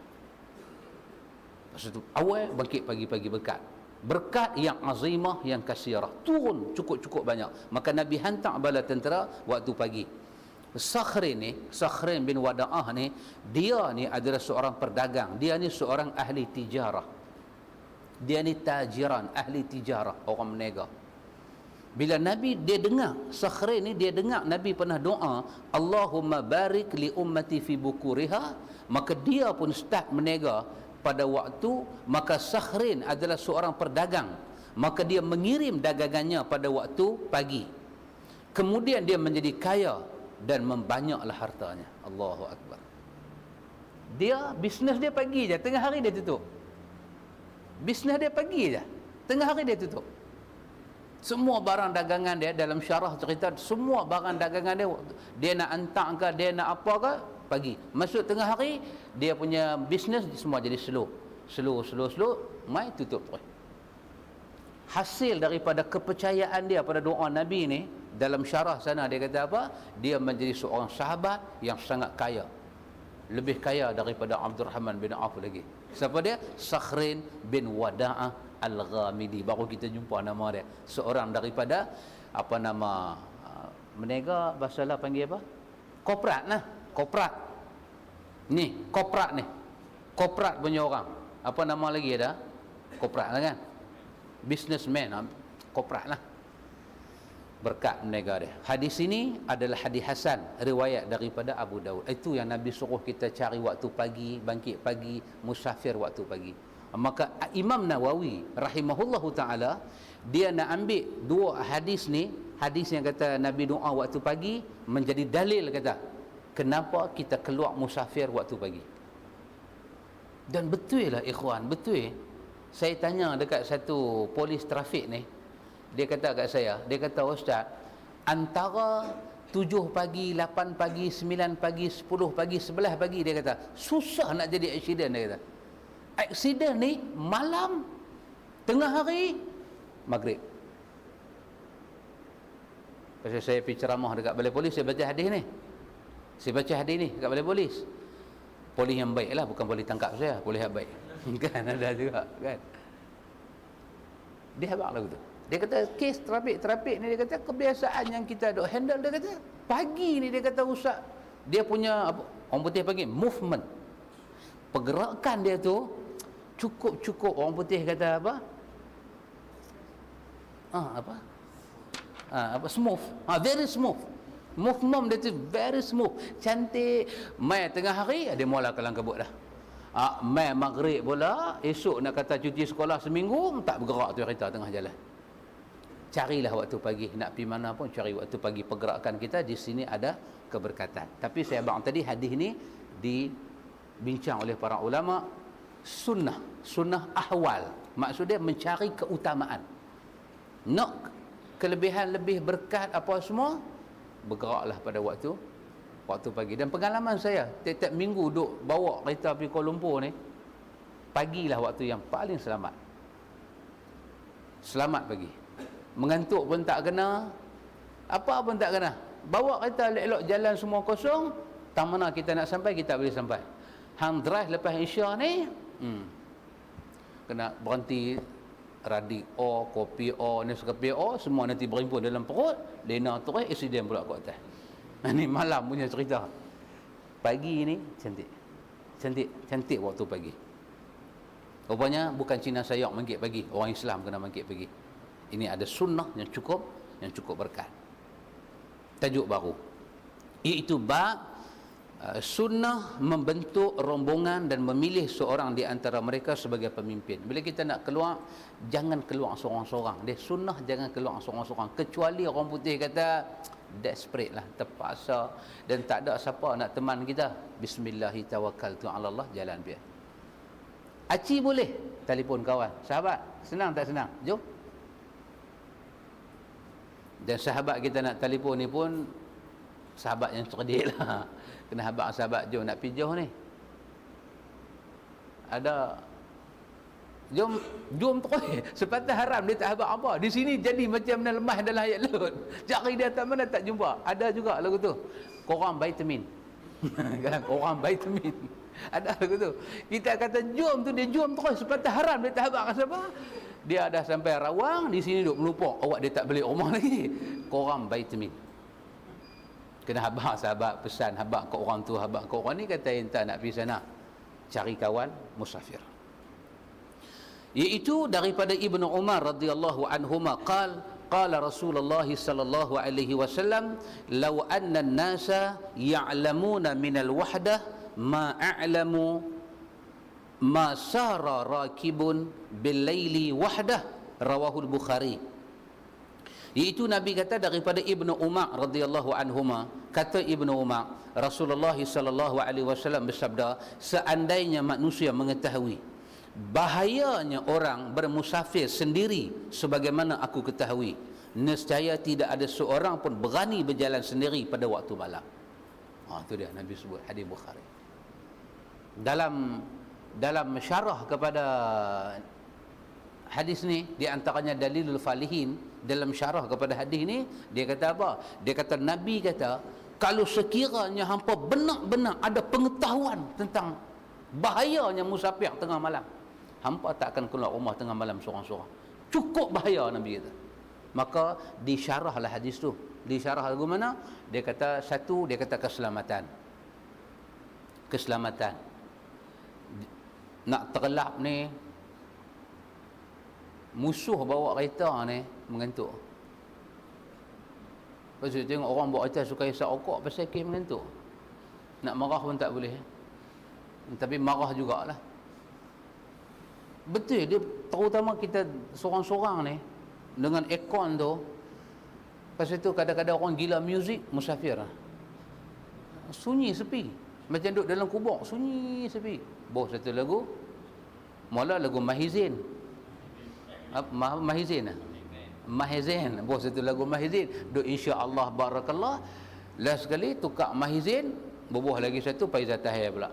[SPEAKER 1] Lepas tu awal bangkit pagi-pagi berkat. Berkat yang azimah, yang kasirah, turun cukup-cukup banyak. Maka Nabi hantar bala tentera waktu pagi. Sakhrin bin Wada'ah ni, dia ni adalah seorang perdagang. Dia ni seorang ahli tijarah. Dia ni tajiran, ahli tijarah, orang meniaga. Bila Nabi dia dengar, Sakhrin ni dia dengar Nabi pernah doa, Allahumma barik li ummati fi bukuriha, maka dia pun start meniaga pada waktu, maka Sakhrin adalah seorang perdagang, maka dia mengirim dagangannya pada waktu pagi. Kemudian dia menjadi kaya dan membanyaklah hartanya. Allahu Akbar. Dia, bisnes dia pagi je, tengah hari dia tutup. Bisnes dia pagi je, tengah hari dia tutup. Semua barang dagangan dia, dalam syarah cerita, semua barang dagangan dia, dia nak hantar ke, dia nak apa ke, pagi. Masuk tengah hari, dia punya bisnes semua jadi slow, mai tutup terus. Hasil daripada kepercayaan dia pada doa Nabi ni, dalam syarah sana dia kata apa? Dia menjadi seorang sahabat yang sangat kaya. Lebih kaya daripada Abdul Rahman bin Auf lagi. Siapa dia? Sakhrin bin Wada'ah Al-Ghamidi. Baru kita jumpa nama dia. Seorang daripada apa nama meniaga, bahasa lah panggil apa? Korporat lah. Korporat. Ni, korporat ni. Korporat punya orang. Apa nama lagi ada? Korporat lah kan? Businessman, korporat lah. Berkat meniaga dia. Hadis ini adalah hadis hasan, riwayat daripada Abu Daud. Itu yang Nabi suruh kita cari waktu pagi, bangkit pagi, musafir waktu pagi. Maka Imam Nawawi rahimahullahu ta'ala, dia nak ambil dua hadis ni, hadis yang kata Nabi doa waktu pagi, menjadi dalil kata kenapa kita keluar musafir waktu pagi. Dan betul lah ikhwan, betul. Saya tanya dekat satu polis trafik ni, dia kata kat saya, dia kata, Ustaz, antara 7 pagi, 8 pagi, 9 pagi, 10 pagi, 11 pagi, dia kata susah nak jadi aksiden. Dia kata aksiden ni malam, tengah hari, maghrib. Pasal saya pergi ceramah dekat balai polis, saya baca hadis ni. Saya baca hadis ni dekat balai polis. Polis yang baik lah, bukan polis tangkap saya, polis yang baik. Kan ada juga kan. Dia habaq lagu tu. Dia kata kes trafik ni, dia kata kebiasaan yang kita duk handle, dia kata pagi ni, dia kata Ustaz, dia punya apa, orang putih panggil movement, pergerakan dia tu cukup orang putih kata apa? Smooth. Very smooth. Movement dia tu very smooth, cantik. Mai tengah hari dia mula kelang kabut dah. Mai maghrib pula, esok nak kata cuti sekolah seminggu, tak bergerak tu kereta tengah jalan. Carilah waktu pagi, nak pergi mana pun cari waktu pagi. Pergerakan kita di sini ada keberkatan. Tapi saya abang tadi hadis ni dibincang oleh para ulama, sunnah ahwal, maksudnya mencari keutamaan. Nak kelebihan lebih berkat apa semua, bergeraklah pada waktu pagi. Dan pengalaman saya, tiap-tiap minggu duk bawa kereta pergi Kuala Lumpur ni, pagilah waktu yang paling selamat pagi. Mengantuk pun tak kena, apa pun tak kena. Bawa kereta elok-elok, jalan semua kosong, tak mana kita nak sampai, kita boleh sampai. Hang drive lepas Isya ni, kena berhenti, radik kopi Nescafe semua nanti berimpun dalam perut, lena terus, accident pula kat atas. Ni malam punya cerita. Pagi ni cantik waktu pagi. Rupanya bukan Cina Sayak mangkit pagi, orang Islam kena mangkit pagi. Ini ada sunnah yang cukup berkat. Tajuk baru, iaitu bab sunnah membentuk rombongan dan memilih seorang di antara mereka sebagai pemimpin. Bila kita nak keluar, jangan keluar seorang-seorang. Dia sunnah jangan keluar seorang-seorang, kecuali orang putih kata desperate lah, terpaksa dan tak ada siapa nak teman kita. Bismillahirrahmanirrahim, jalan biar. Aci boleh telefon kawan, sahabat, senang tak senang, jom. Dan sahabat kita nak telefon ni pun sahabat yang cerdik lah. Kena habaq sahabat, jom nak pergi jauh ni, ada jom terus. Sepatah haram dia tak habaq apa. Di sini jadi macam mana lemah dalam ayat laut. Cari dia tak mana tak jumpa. Ada juga lagu tu, korang vitamin. Korang vitamin. Ada lagu tu. Kita kata jom tu, dia jom terus. Sepatah haram dia tak habaq siapa. Dia dah sampai Rawang, di sini duk melupuk, awak dia tak balik rumah lagi. Korang vitamin. Kena habaq sahabat, pesan habaq ke orang tu, habaq ke orang ni, kata entah nak pergi sana, cari kawan musafir. Iaitu daripada Ibnu Umar radhiyallahu anhuma qala qala Rasulullah sallallahu alaihi wasallam law anna an-nasa ya'lamuna minal wahdah ma a'lamu ma sara rakibun bil laili wahdah, rawahul Bukhari. Iaitu Nabi kata daripada Ibnu Umar radhiyallahu anhuma, kata Ibnu Umar, Rasulullah sallallahu alaihi wasallam bersabda, seandainya manusia mengetahui bahayanya orang bermusafir sendiri sebagaimana aku ketahui, nescaya tidak ada seorang pun berani berjalan sendiri pada waktu malam. Itu dia Nabi sebut, hadis Bukhari. Dalam syarah kepada hadis ni, di antaranya Dalilul Falihin, dalam syarah kepada hadis ni, dia kata apa? Dia kata Nabi kata, kalau sekiranya hampa benar-benar ada pengetahuan tentang bahayanya musafir tengah malam, hampa tak akan keluar rumah tengah malam seorang-seorang. Cukup bahaya, Nabi kata. Maka disyarahlah hadis tu. Disyarah lagu mana? Dia kata satu, dia kata keselamatan. Keselamatan. Nak terlap ni, musuh bawa kereta ni mengantuk. Lepas tu tengok orang bawa kereta suka hisap rokok pasal kes mengantuk. Nak marah pun tak boleh. Tapi marah jugalah. Betul dia, terutama kita seorang-seorang ni dengan aircon tu. Pasal tu kadang-kadang orang gila muzik musafir. Sunyi sepi. Macam duduk dalam kubur, sunyi sepi. Boh satu lagu. Mula lagu Mahizin. Mahizin. Boh satu lagu Mahizin. Duk insya-Allah barakallah. Last sekali tukar Mahizin, bubuh lagi satu Faizal Tahir pula.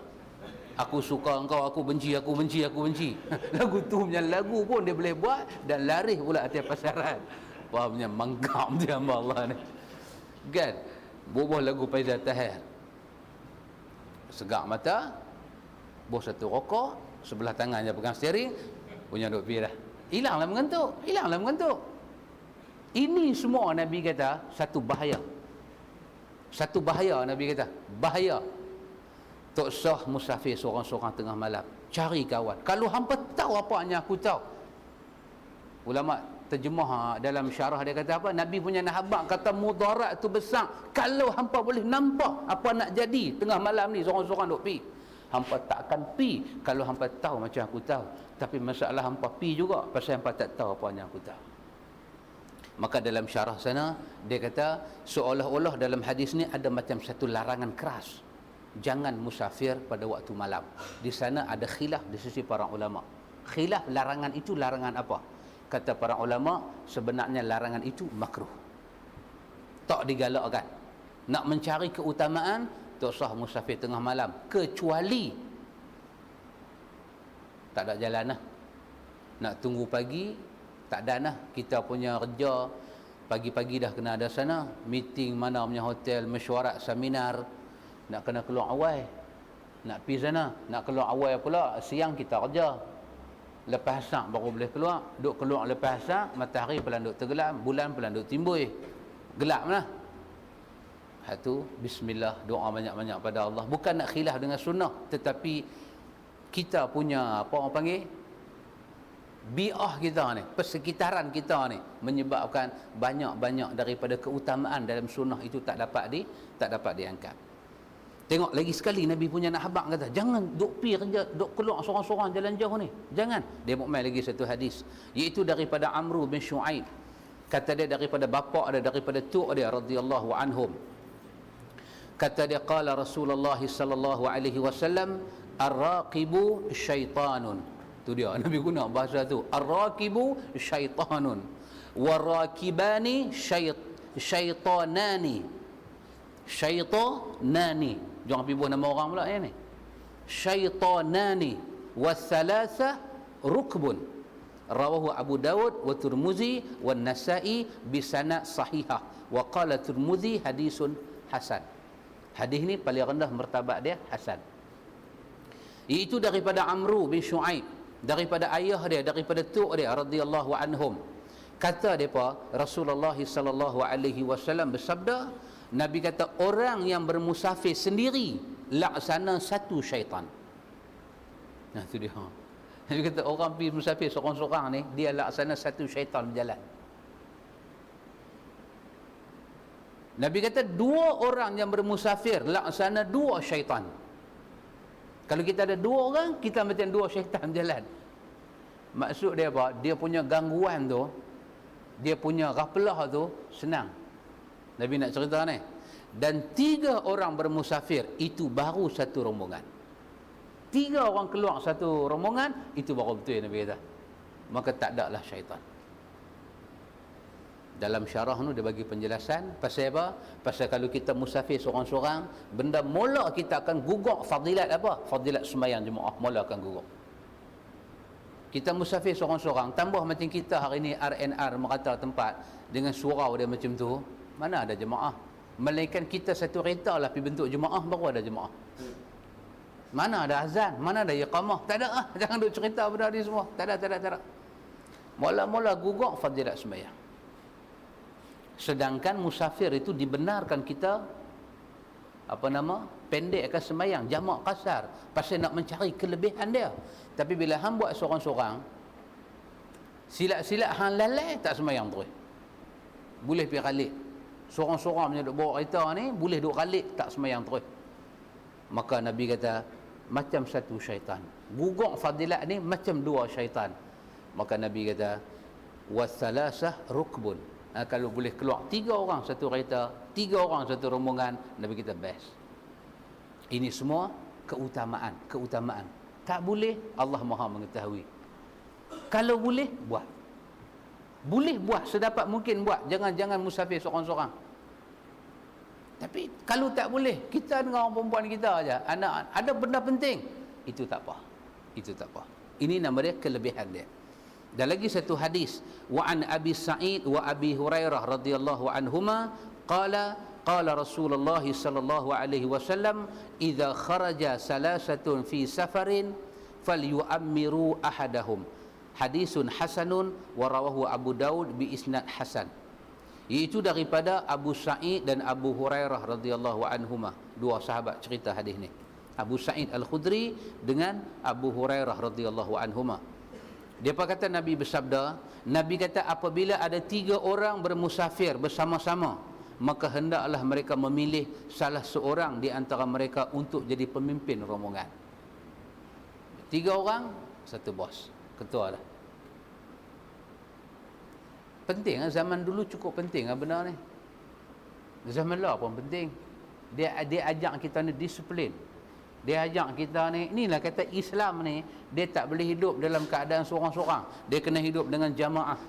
[SPEAKER 1] Aku suka engkau, aku benci, aku benci, aku benci. Lagu tu punya lagu pun dia boleh buat dan laris pula atas pasaran. Fahamnya mangkam dia hamba Allah ni. Kan? Bubuh lagu Faizal Tahir. Segak mata, buh satu rokok, sebelah tangan dia pegang steering, punya duk pergi dah. Hilanglah mengantuk, hilanglah mengantuk. Ini semua Nabi kata satu bahaya. Satu bahaya Nabi kata, bahaya. Tak sah musafir seorang-seorang tengah malam. Cari kawan. Kalau hampa tahu apa yang aku tahu. Ulama terjemah dalam syarah dia kata apa? Nabi punya nahabak kata mudarat tu besar. Kalau hampa boleh nampak apa nak jadi tengah malam ni seorang-seorang duk pi. Hampa tak akan pi kalau hampa tahu macam aku tahu. Tapi masalah hampa pi juga pasal hampa tak tahu apa yang aku tahu. Maka dalam syarah sana dia kata seolah-olah dalam hadis ni ada macam satu larangan keras. Jangan musafir pada waktu malam. Di sana ada khilaf di sisi para ulama. Khilaf larangan itu larangan apa? Kata para ulama sebenarnya larangan itu makruh. Tak digalakkan. Nak mencari keutamaan tak sah musafir tengah malam kecuali tak ada jalan lah. Nak tunggu pagi tak ada lah. Kita punya kerja pagi-pagi dah kena ada sana, meeting mana punya hotel, mesyuarat, seminar, nak kena keluar awal, nak pergi sana, nak keluar awal pula siang kita kerja, lepas asar baru boleh keluar. Duk keluar lepas asar, matahari pelan duk tenggelam, bulan pelan duk timbul, gelap lah. Itu bismillah, doa banyak-banyak pada Allah. Bukan nak khilaf dengan sunnah, tetapi kita punya apa orang panggil bi'ah kita ni, persekitaran kita ni menyebabkan banyak-banyak daripada keutamaan dalam sunnah itu tak dapat diangkat. Tengok lagi sekali Nabi punya nahabak kata, jangan duk pi kerja, duk keluar seorang-seorang jalan jauh ni. Jangan. Dia mukmin lagi satu hadis, iaitu daripada Amru bin Syuaib. Kata dia daripada bapa dia, daripada tok dia radhiyallahu anhum. Kata dia qala Rasulullah sallallahu alaihi wasallam, ar-raqibu syaitanun. Tu dia Nabi guna bahasa tu. Ar-raqibu syaitanun. Warakibani syaitanani. Syaitanani. Jangan pergi buat nama orang pula ni. Syaitanani wathalatha rukbun. Rawahu Abu Dawud wa Tirmizi wa Nasa'i bisanad sahihah. Wa qala Tirmizi hadisun hasan. Hadis ni paling rendah martabat dia hasan. Itu daripada Amru bin Syuaib, daripada ayah dia, daripada tok dia radhiyallahu anhum. Kata depa Rasulullah sallallahu alaihi wasallam bersabda, Nabi kata orang yang bermusafir sendiri laksana satu syaitan. Nah tu dia. Nabi kata orang pergi musafir seorang-seorang ni dia laksana satu syaitan berjalan. Nabi kata dua orang yang bermusafir laksana dua syaitan. Kalau kita ada dua orang, kita macam dua syaitan jalan. Maksud dia apa? Dia punya gangguan tu, dia punya ghaflah tu senang. Nabi nak cerita ni. Dan 3 orang bermusafir, itu baru satu rombongan. 3 orang keluar satu rombongan, itu baru betul Nabi kata. Maka tak ada lah syaitan. Dalam syarah tu dia bagi penjelasan pasal apa? Pasal kalau kita musafir seorang-seorang, benda mula kita akan gugur fadilat apa? Fadilat sembahyang jemaah mula akan gugur. Kita musafir seorang-seorang, tambah macam kita hari ni RNR merata tempat dengan surau dia macam tu, mana ada jemaah? Melainkan kita satu kereta lah pergi bentuk jemaah, baru ada jemaah. Mana ada azan, mana ada iqamah, tak ada ah. Jangan duk cerita benda ni semua, tak ada. Mula-mula gugur fadilat sembahyang. Sedangkan musafir itu dibenarkan kita pendekkan sembahyang, jamak kasar, pasal nak mencari kelebihan dia. Tapi bila hang buat seorang-seorang, silap-silap hang lalai, tak sembahyang terus. Boleh pergi kalik. Seorang-seorang punya duk bawa kereta ni, boleh duk kalik, tak sembahyang terus. Maka Nabi kata macam satu syaitan. Gugur fadilat ni macam 2 syaitan. Maka Nabi kata wasalasah rukbun. Kalau boleh keluar 3 orang satu kereta, 3 orang satu rombongan, Nabi kita best. Ini semua keutamaan. Tak boleh, Allah Maha mengetahui. Kalau boleh, buat. Boleh buat, sedapat mungkin buat. Jangan musafir seorang-seorang. Tapi kalau tak boleh, kita dengan orang perempuan kita aja, anak, ada benda penting, itu tak apa. Ini nama dia kelebihan dia. Dan lagi satu hadis, wa an Abi Sa'id wa Abi Hurairah radhiyallahu anhuma qala Rasulullah sallallahu alaihi wasallam idza kharaja salasatun fi safarin falyu'ammiru ahadahum. Hadisun hasanun wa rawahu Abu Daud bi isnad hasan. Iaitu daripada Abu Sa'id dan Abu Hurairah radhiyallahu anhuma, 2 sahabat cerita hadis ni. Abu Sa'id Al-Khudri dengan Abu Hurairah radhiyallahu anhuma. Dia kata Nabi bersabda, Nabi kata apabila ada 3 orang bermusafir bersama-sama, maka hendaklah mereka memilih salah seorang di antara mereka untuk jadi pemimpin rombongan. 3 orang, satu bos, ketua dah. Penting lah, zaman dulu cukup penting lah benda ni. Zaman lah pun penting. Dia ajak kita ni disiplin. Dia ajak kita ni, inilah kata Islam ni, dia tak boleh hidup dalam keadaan seorang-seorang. Dia kena hidup dengan jamaah.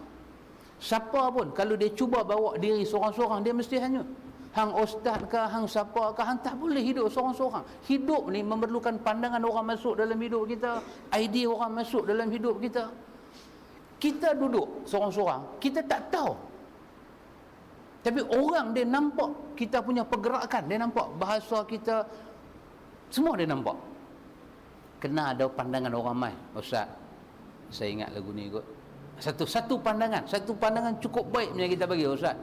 [SPEAKER 1] Siapa pun, kalau dia cuba bawa diri seorang-seorang, dia mesti hanyut. Hang ustaz ke, hang siapa ke, hang tak boleh hidup seorang-seorang. Hidup ni memerlukan pandangan orang masuk dalam hidup kita, idea orang masuk dalam hidup kita. Kita duduk seorang-seorang, kita tak tahu. Tapi orang dia nampak kita punya pergerakan, dia nampak bahasa kita, semua dia nampak. Kena ada pandangan orang mai. Ustaz, saya ingat lagu ni kot. Satu pandangan cukup baik punya kita bagi, Ustaz.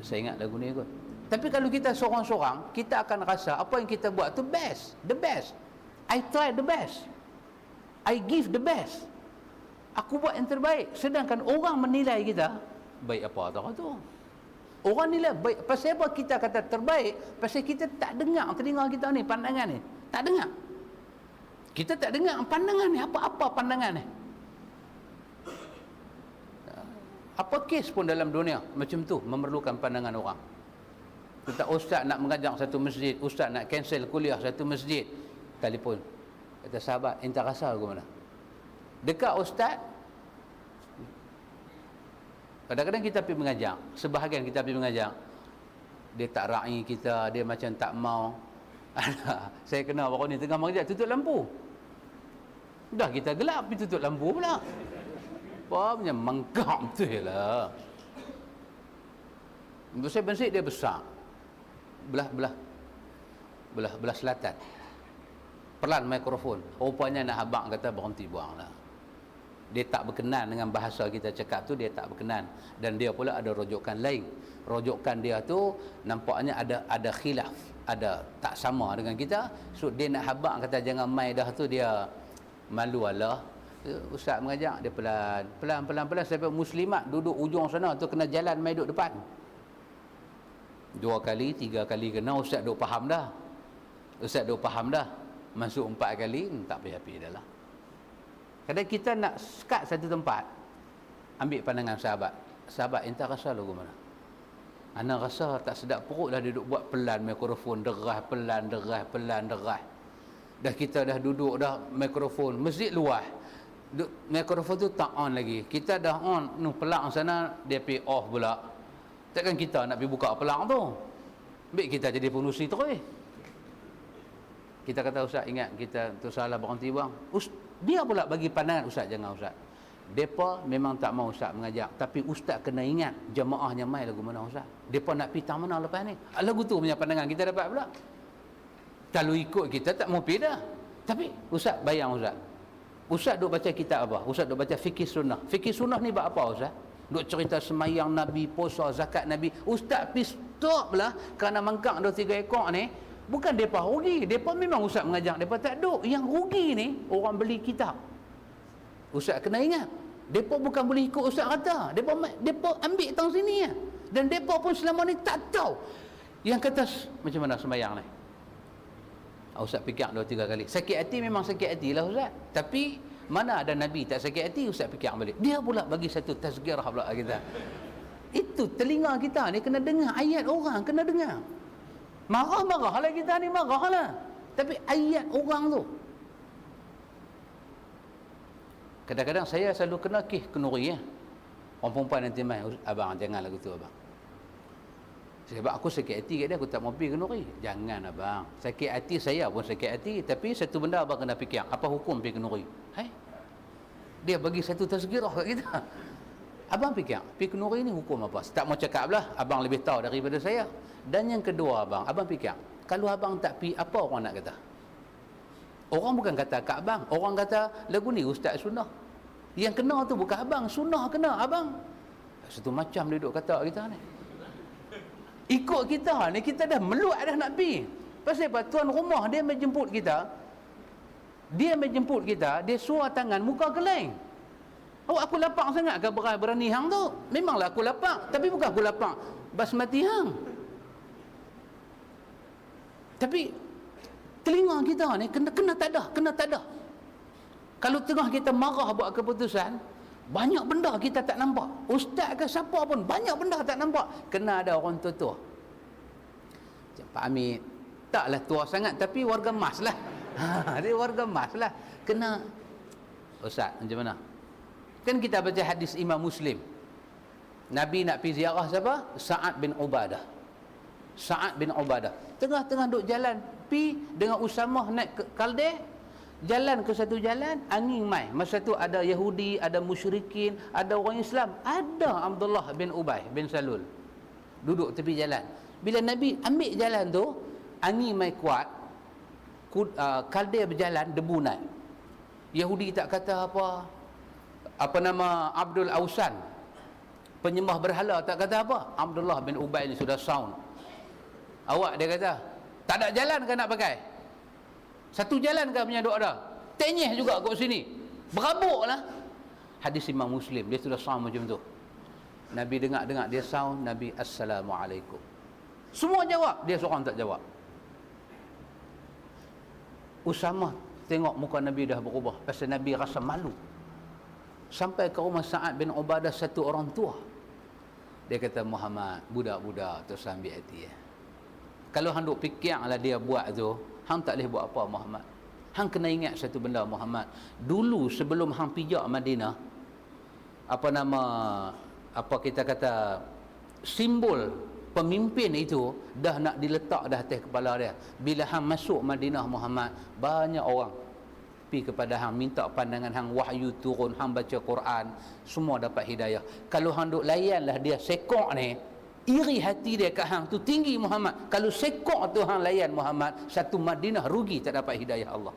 [SPEAKER 1] Saya ingat lagu ni kot. Tapi kalau kita seorang-seorang, kita akan rasa apa yang kita buat tu best, the best. I try the best. I give the best. Aku buat yang terbaik. Sedangkan orang menilai kita, baik apa tak tu? Orang nilai baik. Pasal apa kita kata terbaik? Pasal kita tak dengar telinga kita ni, pandangan ni. Tak dengar. Kita tak dengar pandangan ni. Apa-apa pandangan ni. Apa kes pun dalam dunia macam tu memerlukan pandangan orang. Kita ustaz nak mengajar satu masjid, ustaz nak cancel kuliah satu masjid, telefon. Kata sahabat, entah rasa ke mana? Dekat ustaz, kadang-kadang kita pergi mengajar, sebahagian kita pergi mengajar, dia tak ra'i kita, dia macam tak mau. Saya kenal baru ni tengah mengajar, tutup lampu. Dah kita gelap, pergi tutup lampu pula. Apa punya mengkap betul lah. Masjid dia besar, belah selatan. Pelan mikrofon, rupanya nak habaq kata berhenti buang lah. Dia tak berkenan dengan bahasa kita cakap tu, dia tak berkenan. Dan dia pula ada rujukan lain. Rujukan dia tu nampaknya ada khilaf, ada tak sama dengan kita. So dia nak habaq kata jangan mai dah tu, dia malu Allah. Ustaz mengajak dia pelan sampai muslimat duduk ujung sana tu kena jalan mai duduk depan. 2 kali, 3 kali kena, ustaz duk faham dah. Ustaz duk faham dah. Masuk 4 kali, tak payah dah lah. Kadang kita nak sekat satu tempat, ambil pandangan sahabat. Sahabat, entah rasa lagu mana? Ana rasa tak sedap perut dah dia duk buat pelan mikrofon, derah pelan. Dah kita dah duduk dah mikrofon, masjid luas. Mikrofon tu tak on lagi. Kita dah on, pelang sana, dia pergi off pula. Takkan kita nak pergi buka pelang tu. Ambil kita jadi pengurusi terus. Kita kata, ustaz ingat kita tu salah berhenti bang. Dia pula bagi pandangan, ustaz jangan ustaz. Depa memang tak mau ustaz mengajak, tapi ustaz kena ingat jemaahnya mai lagu mana ustaz. Depa nak pergi tang mana lepas ni? Lagu tu punya pandangan kita dapat pula. Kalau ikut kita tak mau pergi dah. Tapi ustaz bayang ustaz. Ustaz duk baca kitab apa? Ustaz duk baca fikih sunnah. Fikih sunnah ni buat apa ustaz? Duk cerita semayang Nabi, puasa, zakat Nabi. Ustaz pergi stop lah kerana mangkak 2-3 ekor ni. Bukan mereka rugi. Mereka memang ustaz mengajak. Mereka tak duk. Yang rugi ni orang beli kitab. Ustaz kena ingat. Mereka bukan boleh ikut ustaz kata. Mereka ambil tang sini ya. Dan mereka pun selama ni tak tahu. Yang kata macam mana sembahyang ni. Ustaz fikir 2-3 kali. Sakit hati memang sakit hati lah ustaz. Tapi mana ada Nabi tak sakit hati, ustaz fikir balik. Dia pula bagi satu tazkirah pula kita. Itu telinga kita ni kena dengar ayat orang, kena dengar. Marah-marah lah kita ni, marah lah. Tapi ayat orang tu. Kadang-kadang saya selalu kena kenuri ya. Orang perempuan nanti main, abang jangan lagu tu abang. Sebab aku sakit hati kat dia, aku tak mau pergi kenuri. Jangan abang. Sakit hati saya pun sakit hati. Tapi satu benda abang kena fikir. Apa hukum pergi kenuri? Dia bagi satu tazkirah kat kita. Abang fikir, pergi kenuri ni hukum apa? Tak mau cakap lah. Abang lebih tahu daripada saya. Dan yang kedua abang fikir. Kalau abang tak pergi, apa orang nak kata? Orang bukan kata kat abang. Orang kata, lagu ni ustaz sunnah. Yang kena tu bukan abang. Sunnah kena abang. Satu macam dia duduk kata kita ni. Ikut kita ni, kita dah meluat dah nak pergi. Pasal apa? Tuan rumah dia menjemput kita. Dia suar tangan muka keleng. Oh, aku lapang sangat ke berani hang tu? Memanglah aku lapang. Tapi bukan aku lapang basmati hang. Tapi telinga kita ni kena tak ada. Kalau tengah kita marah buat keputusan, banyak benda kita tak nampak. Ustaz ke siapa pun, banyak benda tak nampak. Kena ada orang tua-tua. Pak Amit, taklah tua sangat, tapi warga emas lah. Dia warga emas lah. Kena, ustaz, macam mana? Kan kita baca hadis Imam Muslim. Nabi nak pergi ziarah siapa? Sa'ad bin Ubadah. Tengah-tengah duk jalan, pi dengan Usamah naik ke Kaldeh, jalan ke satu jalan, angin mai. Masa tu ada Yahudi, ada musyrikin, ada orang Islam, ada Abdullah bin Ubay bin Salul duduk tepi jalan. Bila Nabi ambil jalan tu, angin mai kuat, Kaldeh berjalan, debu naik. Yahudi tak kata apa nama Abdul Ausan, penyembah berhala, tak kata apa. Abdullah bin Ubay ni sudah sound. Awak dia kata, tak ada jalan kan nak pakai? Satu jalan kan punya doa dah. Tenyeh juga kat sini. Berabuklah. Hadis Imam Muslim, dia sudah sound macam tu. Nabi dengar dia sound, Nabi Assalamualaikum. Semua jawab, dia seorang tak jawab. Usamah tengok muka Nabi dah berubah, pasal Nabi rasa malu. Sampai ke rumah Sa'ad bin Ubadah, satu orang tua. Dia kata, Muhammad, budak-budak tu sambil hati ya. Kalau hang duk fikirlah dia buat tu, hang tak boleh buat apa Muhammad. Hang kena ingat satu benda Muhammad. Dulu sebelum hang pijak Madinah, apa kita kata, simbol pemimpin itu dah nak diletak dah atas kepala dia. Bila hang masuk Madinah Muhammad, banyak orang pergi kepada hang, minta pandangan hang, wahyu turun, hang baca Quran, semua dapat hidayah. Kalau hang duk layanlah dia sekok ni, iri hati dia kat hang tu tinggi Muhammad. Kalau sekok tu hang layan Muhammad, satu Madinah rugi tak dapat hidayah Allah.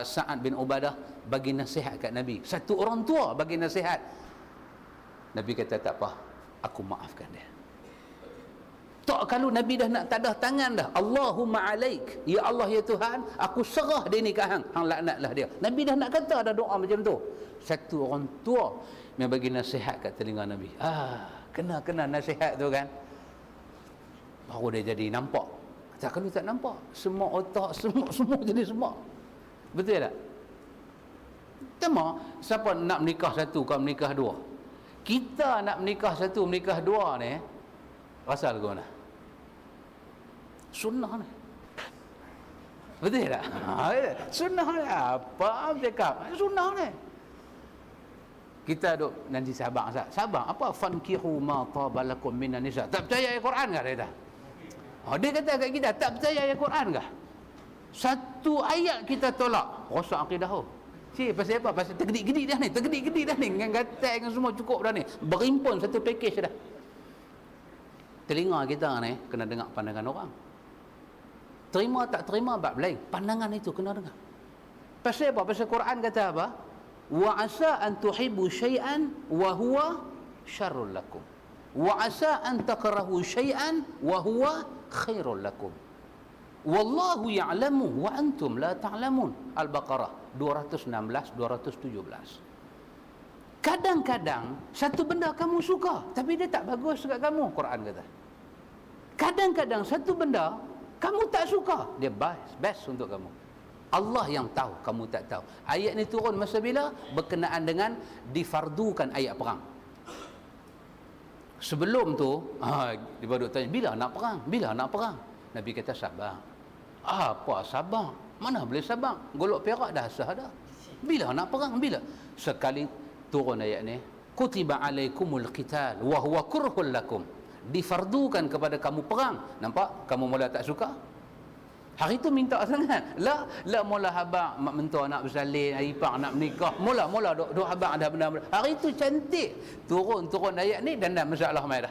[SPEAKER 1] Sa'ad bin Ubadah bagi nasihat kat Nabi. Satu orang tua bagi nasihat. Nabi kata, tak apa, aku maafkan dia. Tak, kalau Nabi dah nak tadah tangan dah, Allahumma alaik, ya Allah ya Tuhan, aku serah dia ni kat hang, hang laknatlah dia. Nabi dah nak kata dah doa macam tu. Satu orang tua yang bagi nasihat kat telinga Nabi. Kena nasihat tu kan. baru dia jadi nampak. Tak, kalau tak nampak, semua otak, semua jadi semua. Betul tak? Tema, siapa nak menikah satu, kau menikah dua. Kita nak menikah satu, menikah dua ni, rasa lagu mana? Sunnah ni. Betul tak? Sunnah ni. Apa cakap? Sunnah ni. Kita duk nanti sabar. Sabar. Apa? Fankihu ma tabalakum minan nisa. Tak percaya ayat Quran ke dia kata? Dia kata kat kita, tak percaya ayat Quran ke? Satu ayat kita tolak. Rosak akidah. Pasal apa? Pasal tergedik-gedik dah ni. Tergedik-gedik dah ni. Dengan gatal dengan semua cukup dah ni. Berimpun satu package dah. Telinga kita ni kena dengar pandangan orang. Terima tak terima bab lain. Pandangan itu kena dengar. Pasal apa? Pasal Quran kata apa? Wa asa an tuhibbu syai'an wa huwa syarrul lakum. Wa asa an takrahu syai'an wa huwa khairul lakum. Wallahu ya'lamu wa antum la ta'lamun. Al-Baqarah 216 217. Kadang-kadang satu benda kamu suka tapi dia tak bagus dekat kamu, Quran kata. Kadang-kadang satu benda kamu tak suka, dia best untuk kamu. Allah yang tahu, kamu tak tahu. Ayat ni turun masa bila? Berkenaan dengan difardukan ayat perang. Sebelum tu, dia baru tanya, bila nak perang? Bila nak perang? Nabi kata sabar. Apa sabar? Mana boleh sabar? Golok perak dah sah dah. Bila nak perang? Bila? Sekali turun ayat ni, kutiba alaikumul qital wa huwa kurhul lakum. Difardukan kepada kamu perang. Nampak? Kamu mula tak suka? Hari tu minta sangat. La mula habaq mak mentua nak bersalin, ipar nak menikah. Mula duk habaq dah benda-benda. Hari tu cantik. Turun ayat ni dan dah masalah mai dah.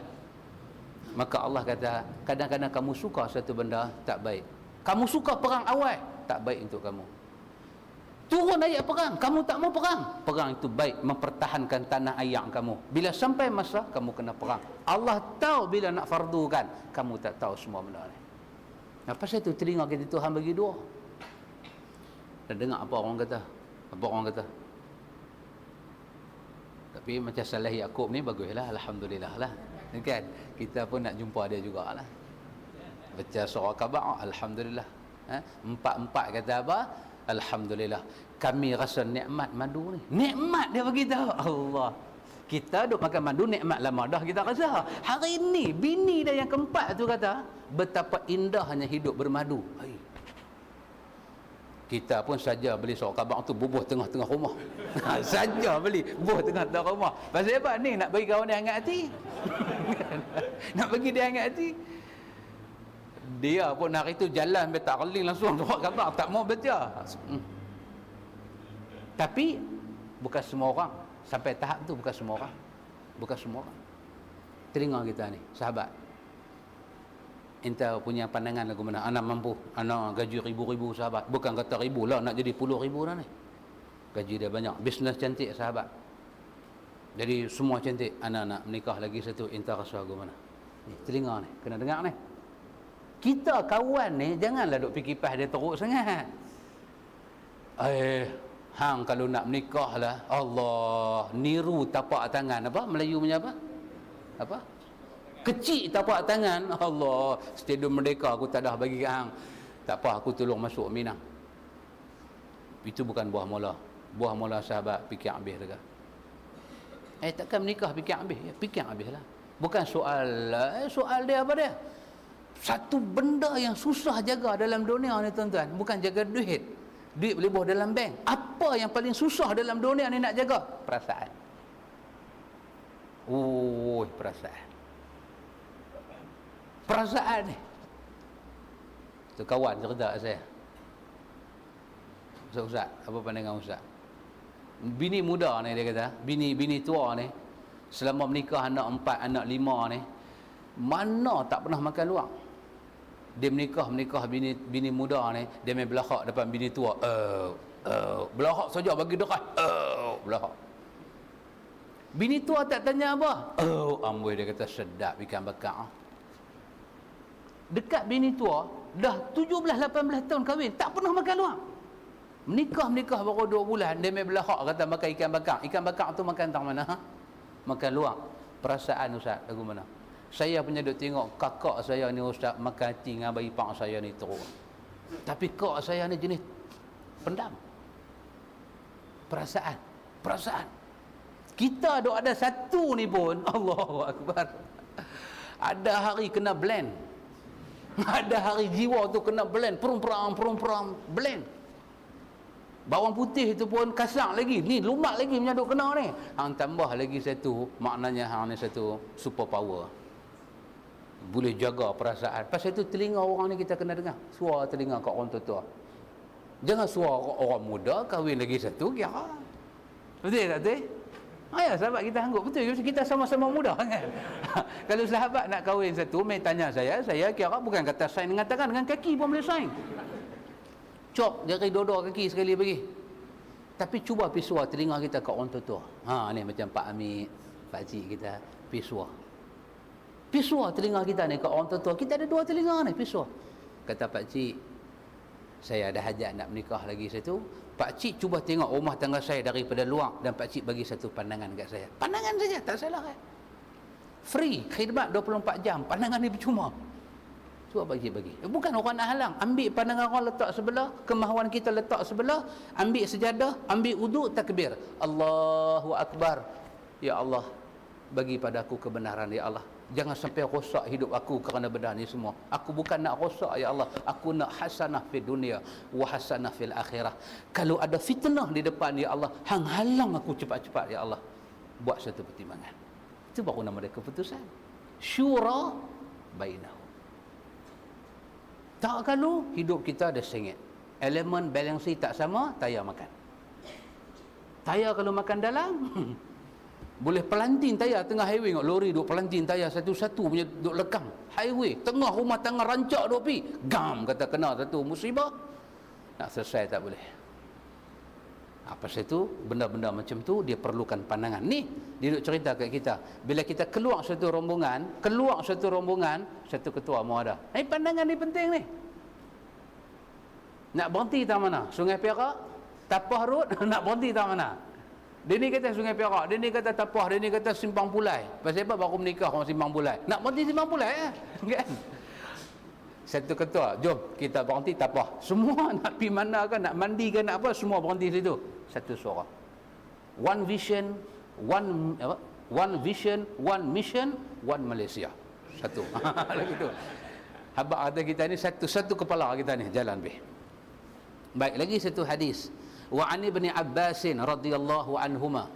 [SPEAKER 1] Maka Allah kata, kadang-kadang kamu suka satu benda tak baik. Kamu suka perang awal, tak baik untuk kamu. Turun ayat perang, kamu tak mau perang. Perang itu baik, mempertahankan tanah air kamu. Bila sampai masa, kamu kena perang. Allah tahu bila nak fardukan, kamu tak tahu semua benda ni. Apa pasal itu telinga kita Tuhan bagi dua. Dan dengar apa orang kata. Apa orang kata. Tapi macam Saleh Yaakob ni baguslah, alhamdulillah lah. Kan? Kita pun nak jumpa dia jugalah. Baca surah Kaabah, alhamdulillah. Empat kata apa? Alhamdulillah. Kami rasa nikmat madu ni. Nikmat dia bagi tahu. Allah. Kita duk makan madu, nikmat lama dah kita rasa. Hari ni bini dia yang keempat tu kata, betapa indahnya hidup bermadu. Kita pun saja beli surah Kaabah tu bubuh tengah-tengah rumah. Saja beli bubuh tengah-tengah rumah. Pasal apa ni? Nak bagi kawan dia hangat hati. Nak bagi dia hangat hati. Dia pun hari tu jalan sampai tak keling langsung surah Kaabah, tak mau baca. Tapi bukan semua orang sampai tahap tu, bukan semua orang. Telinga kita ni, sahabat. Entah punya pandangan lagu mana. Anak mampu, anak gaji ribu-ribu sahabat. Bukan kata ribu lah, nak jadi puluh ribu dah ni. Gaji dia banyak, bisnes cantik sahabat. Jadi semua cantik. Anak nak menikah lagi satu, entah rasa lagu mana. Ni, telinga ni, kena dengar ni. Kita kawan ni janganlah duk fikir pas dia teruk sangat. Hang kalau nak menikah lah, Allah, niru tapak tangan apa? Melayu punya apa? Apa? Kecil tapak tangan. Allah, Stadium Merdeka aku tak dah bagi kat hang. Tak apa, aku tolong masuk Minang. Itu bukan buah mula. Buah mula sahabat fikir habis dekat. Takkan menikah fikir habis? Ya, fikir habis lah. Bukan soal dia apa dia? Satu benda yang susah jaga dalam dunia ni tuan-tuan, bukan jaga duit. Duit boleh bawa dalam bank. Apa yang paling susah dalam dunia ni nak jaga? Perasaan. Perasaan. Perasaan ni. Tu kawan cerita saya. Ustaz, apa pandangan Ustaz? Bini muda ni dia kata, bini tua ni, selama menikah anak 4, anak 5 ni, mana tak pernah makan luar. Dia menikah bini muda ni, dia main belahak depan bini tua. Belahak saja bagi dekat. Belahak. Bini tua tak tanya apa. Amboi, dia kata sedap ikan bakar. Dekat bini tua dah 17-18 tahun kahwin, tak pernah makan luar. Menikah baru 2 bulan, dia main belahak kata makan ikan bakar. Ikan bakar tu makan tang mana? Makan luar. Perasaan Ustaz lagu mana? Saya punya duk tengok kakak saya ni ustaz makan hati dengan bayi pak saya ni teruk. Tapi kak saya ni jenis pendam. Perasaan. Kita ada satu ni pun, Allahu Akbar. Ada hari kena blend. Ada hari jiwa tu kena blend, perang, blend. Bawang putih tu pun kasar lagi. Ni lumat lagi punya duk kena ni. Hang tambah lagi satu, maknanya hang ni satu super power. Boleh jaga perasaan. Pasal tu telinga orang ni kita kena dengar. Suara telinga kat orang tua-tua. Jangan suara orang muda kahwin lagi satu kira. Betul tak betul? Ya, sahabat kita anggap betul. Kita sama-sama muda kan. Kalau sahabat nak kahwin satu, mai tanya saya kira bukan kata sign dengan tangan, dengan kaki pun boleh sign. Cop jari dua kaki sekali bagi. Tapi cuba pisua telinga kita kat orang tua-tua. Ni macam Pak Amir, Pak Cik kita, pisua. Pisua telinga kita ni kat orang tua-tua. Kita ada dua telinga ni, pisua. Kata Pak Cik, saya ada hajat nak menikah lagi satu. Pak Cik cuba tengok rumah tangga saya daripada luar dan Pak Cik bagi satu pandangan kat saya. Pandangan saja, tak salah kan? Free, khidmat 24 jam. Pandangan ni percuma. Cuba bagi. Bukan orang nak halang. Ambil pandangan orang letak sebelah, kemahuan kita letak sebelah, ambil sejadah, ambil uduk, takbir. Allahu Akbar. Ya Allah, bagi pada aku kebenaran, ya Allah. Jangan sampai rosak hidup aku kerana benda ni semua. Aku bukan nak rosak, ya Allah. Aku nak hasanah fid dunia wa hasanah fil akhirah. Kalau ada fitnah di depan, ya Allah, hang halang aku cepat-cepat, ya Allah. Buat satu pertimbangan. Itu baru nama dia keputusan. Syura bainahum. Tak kalau hidup kita ada sengit. Elemen balansi tak sama, tayar makan. Tayar kalau makan dalam, boleh pelantin tayar tengah highway, lori duk pelantin tayar satu-satu punya duk lekang. Highway, tengah rumah tangga rancak duk pi. Gam kata kena satu musibah. Nak selesai tak boleh. Pasal itu, benda-benda macam tu dia perlukan pandangan. Ni, dia duk cerita kat kita. Bila kita keluar satu rombongan, satu ketua mau ada. Pandangan ni penting ni. Nak berhenti tak mana? Sungai Perak, Tapah Road, nak berhenti tak mana? Dia ni kata Sungai Perak, dia ni kata Tapah, dia ni kata Simpang Pulai. Pasal apa baru menikah orang Simpang Pulai? Nak berhenti Simpang Pulai kan? Satu ketua, jom kita berhenti Tapah. Semua nak pergi mana kan, nak mandi kan, nak apa, semua berhenti situ. Satu suara. One vision, one mission, one Malaysia. Satu. Begitu. Habaq kata kita ni satu kepala kita ni jalan be. Baik, lagi satu hadis. Wa an ibni Abbas radhiyallahu anhuma.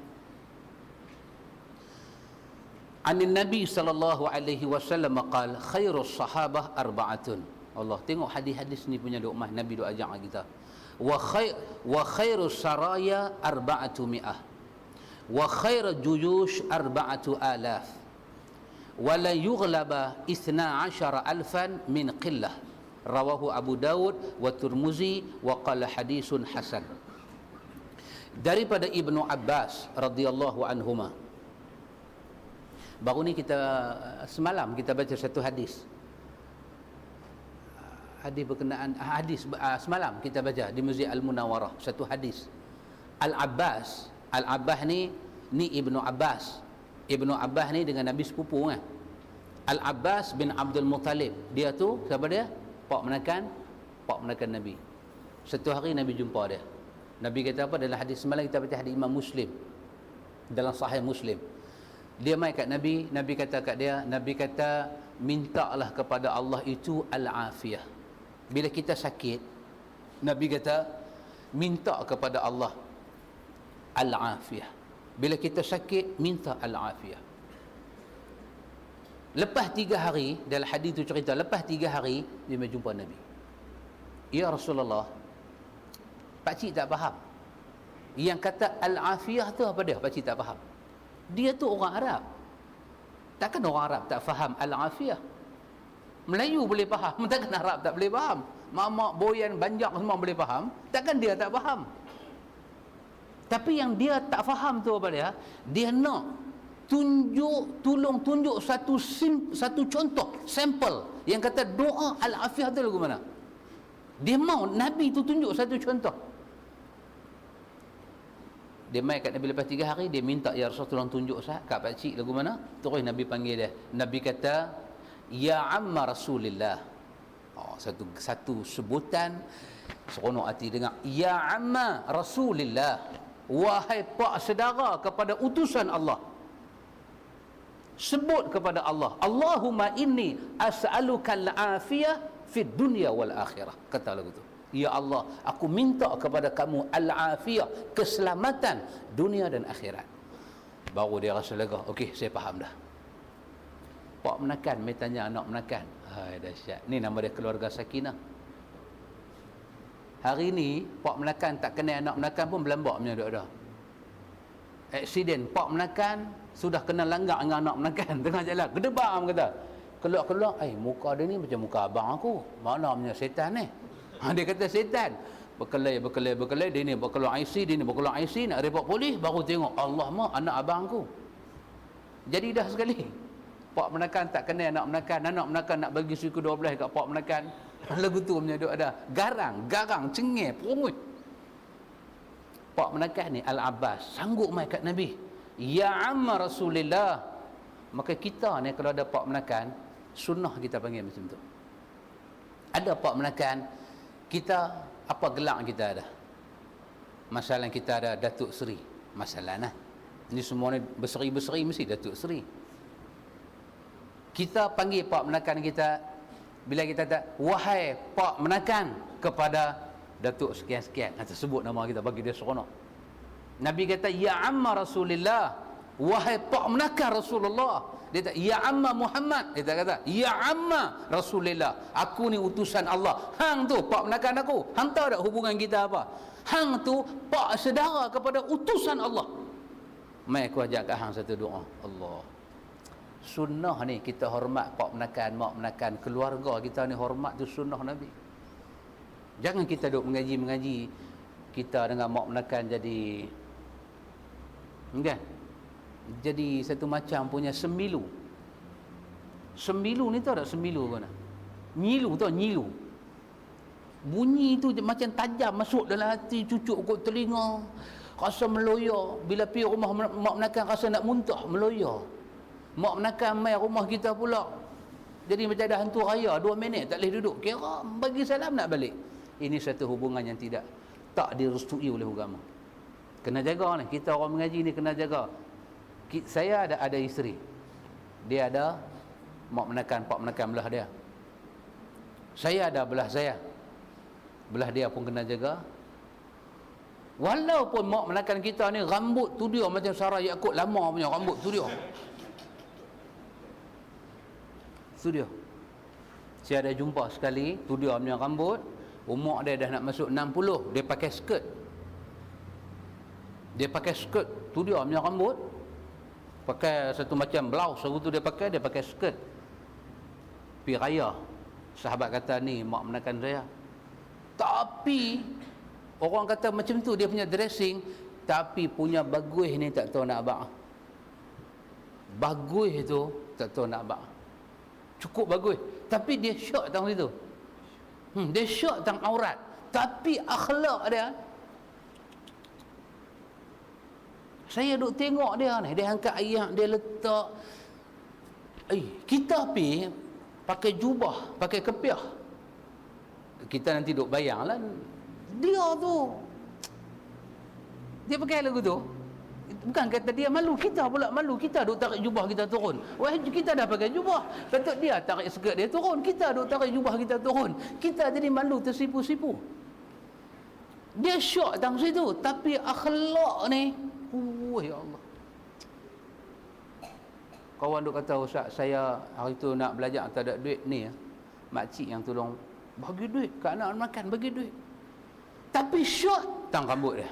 [SPEAKER 1] Anin Nabi sallallahu alaihi wasallam qala khairus sahabah arba'atun. Allah, tengok hadis-hadis ni punya doa Nabi doa ajak kita. Wa khairus saraya arba'atu mi'ah. Wa khairul juyush arba'atu alaf. Wa la yughlaba 12,000 min qillah. Rawahu Abu Daud wa Tirmizi wa qala hadisun hasan. Daripada Ibnu Abbas radhiyallahu anhuma. Baru ni semalam kita baca satu hadis. Hadis berkenaan semalam kita baca di Masjid Al-Munawwarah satu hadis. Al-Abbas ni Ibnu Abbas. Ibnu Abbas ni dengan Nabi sepupu kan. Al-Abbas bin Abdul Muttalib. Dia tu siapa dia? Pak menakan Nabi. Satu hari Nabi jumpa dia. Nabi kata apa dalam hadis semalam kita baca hadis Imam Muslim. Dalam Sahih Muslim. Dia mai kat Nabi kata kat dia, Nabi kata mintalah kepada Allah itu al-afiyah. Bila kita sakit, Nabi kata minta kepada Allah al-afiyah. Bila kita sakit, minta al-afiyah. Lepas 3 hari, dalam hadis tu cerita, lepas 3 hari dia berjumpa Nabi. Ya Rasulullah, pakcik tak faham. Yang kata al-afiyah tu apa dia? Pakcik tak faham. Dia tu orang Arab. Takkan orang Arab tak faham al-afiyah? Melayu boleh faham, takkan Arab tak boleh faham? Mamak, boyan, banjak semua boleh faham, takkan dia tak faham? Tapi yang dia tak faham tu apa dia? Dia nak tolong tunjuk satu contoh, sampel yang kata doa al-afiyah tu lagu mana. Dia mau Nabi tu tunjuk satu contoh. Dia mai kat Nabi lepas 3 hari, dia minta, ya Rasul tolong tunjuk saya kat pakcik lagu mana. Terus Nabi panggil dia. Nabi kata, ya amma Rasulillah. Satu sebutan seronok hati dengar. Ya amma Rasulillah, wahai pak saudara kepada utusan Allah. Sebut kepada Allah, Allahumma inni as'aluka al-afiyah fid dunya wal akhirah. Kata lagu tu, ya Allah, aku minta kepada kamu al-afiyah, keselamatan dunia dan akhirat. Baru dia rasa lega. Okey, saya faham dah. Pak menakan, mai tanya anak menakan. Hai, dahsyat. Ni nama dia keluarga sakinah. Hari ni pak menakan tak kenal anak menakan pun berlambak punya dah. Aksiden pak menakan sudah kena langgak dengan anak menakan tengah jalan. Gedebam kata. Keluar-keluar, muka dia ni macam muka abang aku. Mana punya setan ni? Dia kata setan. Berkelai. Dia ni berkeluar IC, nak report polis, baru tengok, Allah mah anak abang aku. Jadi dah sekali. Pak menakan tak kenal anak menakan nak bagi suku 12 kat pak menakan. Lagu tu punya duk ada. Garang, cengih, perungut. Pak menakan ni Al-Abbas sanggup mai kat Nabi. Ya amma Rasulillah. Maka kita ni kalau ada pak menakan, sunnah kita panggil macam tu. Ada pak menakan, kita apa gelar kita ada? Masalah kita ada Datuk Seri. Masalah nah. Ini semua ni berseri-berseri mesti Datuk Seri. Kita panggil pak menakan kita, bila kita kata, wahai pak menakan kepada Datuk sekian-sekian, atau sebut nama kita bagi dia seronok. Nabi kata, ya amma Rasulillah, wahai pak menakan Rasulullah. Dia kata, ya amma Muhammad. Dia kata, ya amma Rasulillah, aku ni utusan Allah. Hang tu pak menakan aku. Hang tahu tak hubungan kita apa? Hang tu pak saudara kepada utusan Allah. Mai aku ajak kat hang satu doa. Allah, sunnah ni kita hormat pak menakan, mak menakan, keluarga kita ni hormat tu sunnah Nabi. Jangan kita duk mengaji kita dengan mak menakan jadi satu macam punya semilu. Semilu ni tahu tak semilu mana? Nyilu tahu nyilu. Bunyi tu macam tajam masuk dalam hati, cucuk kot telinga, rasa meloya. Bila pergi rumah mak menakan rasa nak muntah, meloya. Mak menakan mai rumah kita pula, jadi macam ada hantu raya, 2 minit tak boleh duduk, kira bagi salam nak balik. Ini satu hubungan yang tak direstui oleh agama. Kena jaga ni, kita orang mengaji ni kena jaga. Saya ada isteri, dia ada mak menakan, pak menakan belah dia. Saya ada belah saya, belah dia pun kena jaga. Walaupun mak menakan kita ni rambut tu dia macam Sarah Yaakob lama punya rambut tu dia. Studio. Saya ada jumpa sekali, tu dia punya rambut, umur dia dah nak masuk 60, dia pakai skirt. Dia pakai skirt, tu dia punya rambut. Pakai satu macam blouse, tu dia pakai skirt. Pergi raya. Sahabat kata ni mak menakan saya. Tapi orang kata macam tu dia punya dressing, tapi punya bagus ni tak tahu nak abang. Bagus tu tak tahu nak abang. Cukup bagus, tapi dia syok tang situ. Dia syok tang aurat, tapi akhlak dia, saya duk tengok dia ni, dia angkat ayak, dia letak. Kita pergi pakai jubah, pakai kepiah, kita nanti duk bayanglah dia tu, dia pakai lagu tu. Bukan kata dia malu, kita pula malu. Kita duk tarik jubah kita turun. Wah, kita dah pakai jubah, patut dia tarik skirt dia turun, kita duk tarik jubah kita turun. Kita jadi malu, tersipu-sipu. Dia syok tang situ, tapi akhlak ni, ya Allah. Kawan duk kata, Ustaz, saya hari tu nak belajar, tak ada duit ni. Makcik yang tolong bagi duit kat anak makan, bagi duit. Tapi syok tang rambut dia.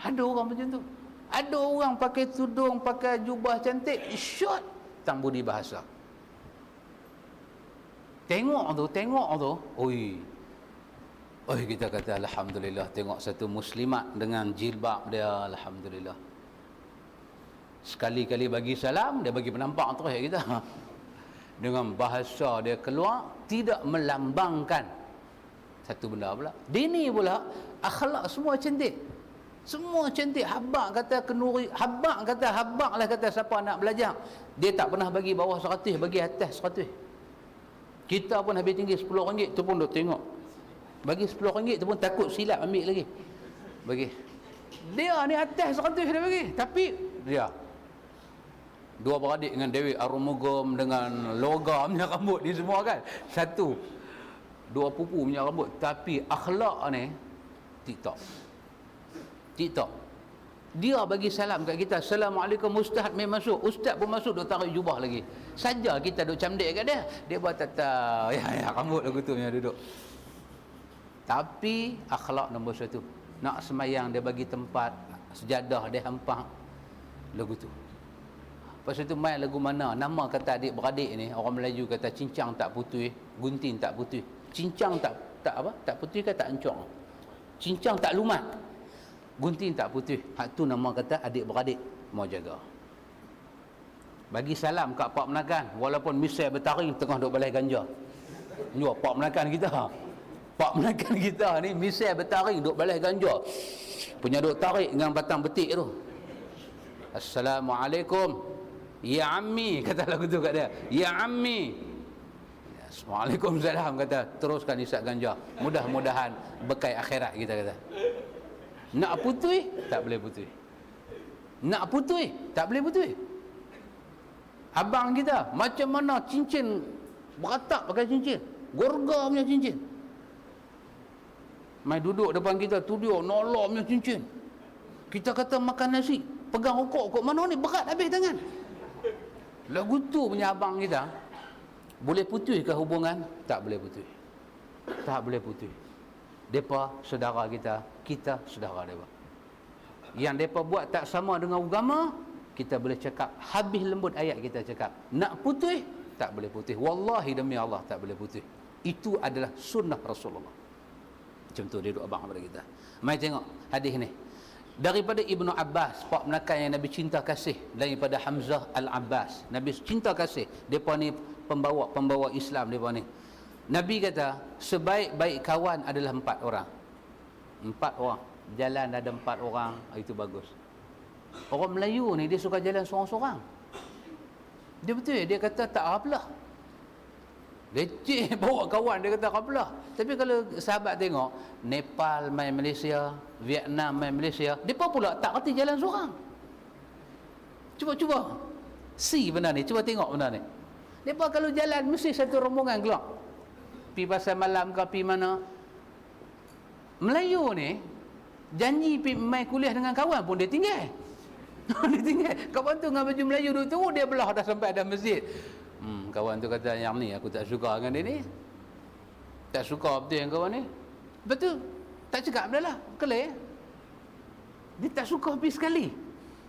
[SPEAKER 1] Ada orang macam tu. Ada orang pakai tudung, pakai jubah cantik, syot tang budi bahasa. Tengok tu, oi, kita kata alhamdulillah, tengok satu muslimat dengan jilbab dia, alhamdulillah. Sekali-kali bagi salam, dia bagi penampak terus kita. Dengan bahasa dia keluar, tidak melambangkan satu benda pula. Dini pula, akhlak semua cantik. Semua cantik. Habaq kata kenuri, habaq lah kata siapa nak belajar. Dia tak pernah bagi bawah 100, bagi atas 100. Kita pun habis tinggi RM10 tu pun duk tengok. Bagi RM10 tu pun takut silap ambil lagi. Bagi. Dia ni atas 100 dia bagi. Tapi dia dua beradik dengan Dewi Arumugam dengan logamnya rambut ni semua kan. Satu. Dua pupu punya rambut. Tapi akhlak ni TikTok. Dia bagi salam kat kita, Assalamualaikum Ustaz, main masuk. Ustaz pun masuk, duk tarik jubah lagi. Saja kita duk camdek kat dia, dia buat tata, ya rambut lagu tu yang duduk. Tapi akhlak nombor 1. Nak semayang dia bagi tempat, sejadah dia hampang lagu tu. Lepas tu main lagu mana, nama kata adik-beradik ni, orang Melayu kata cincang tak putih, gunting tak putih. Cincang tak apa? Tak putih ke tak encong? Cincang tak lumat, gunting tak putih. Hak tu nama kata adik-beradik mau jaga. Bagi salam kat Pak Menakan, walaupun misal bertaring tengah duk balai ganja. Ni Pak Menakan kita. Pak Menakan kita ni misal bertaring duk balai ganja. Punya duk tarik dengan batang betik tu. Assalamualaikum ya ammi, kata lagu tu kat dia. Ya ammi. Assalamualaikum salam, kata teruskan isap ganja. Mudah-mudahan bekai akhirat kita kata. Nak putih tak boleh putih. Nak putih tak boleh putih. Abang kita macam mana cincin beratak pakai cincin, gorga punya cincin. Mai duduk depan kita tu dia nolak punya cincin. Kita kata makan nasi, pegang rokok mana ni berat habis tangan. Lagu tu punya abang kita. Boleh putih ke hubungan? Tak boleh putih. Tak boleh putih. Depa saudara kita, kita saudara depa. Yang depa buat tak sama dengan agama, kita boleh cakap habis lembut ayat kita cakap. Nak putih, tak boleh putih. Wallahi demi Allah tak boleh putih. Itu adalah sunnah Rasulullah. Macam tu dia duk abang kepada kita. Mari tengok hadis ni. Daripada Ibnu Abbas, Pak Menakan yang Nabi cinta kasih, daripada Hamzah Al-Abbas. Nabi cinta kasih. Depa ni pembawa Islam depa ni. Nabi kata, sebaik-baik kawan adalah 4 orang. 4 orang. Jalan ada 4 orang, itu bagus. Orang Melayu ni dia suka jalan seorang-seorang. Dia betul, dia kata tak apalah. Leceh bawa kawan, dia kata apalah. Tapi kalau sahabat tengok, Nepal main Malaysia, Vietnam main Malaysia, depa pula tak reti jalan seorang. Cuba see benda ni, cuba tengok benda ni. Depa kalau jalan mesti satu rombongan keluar. Pi pasal malam ke pi mana. Melayu ni janji pi mai kuliah dengan kawan pun dia tinggal. Dia tinggal. Kawan tu dengan baju Melayu duk tu dia belah dah sampai ada masjid. Kawan tu kata yang ni aku tak suka dengan dia ni. Tak suka betul yang kawan ni. Betul. Tak cakap dah lah. Kelih. Dia tak suka pergi sekali.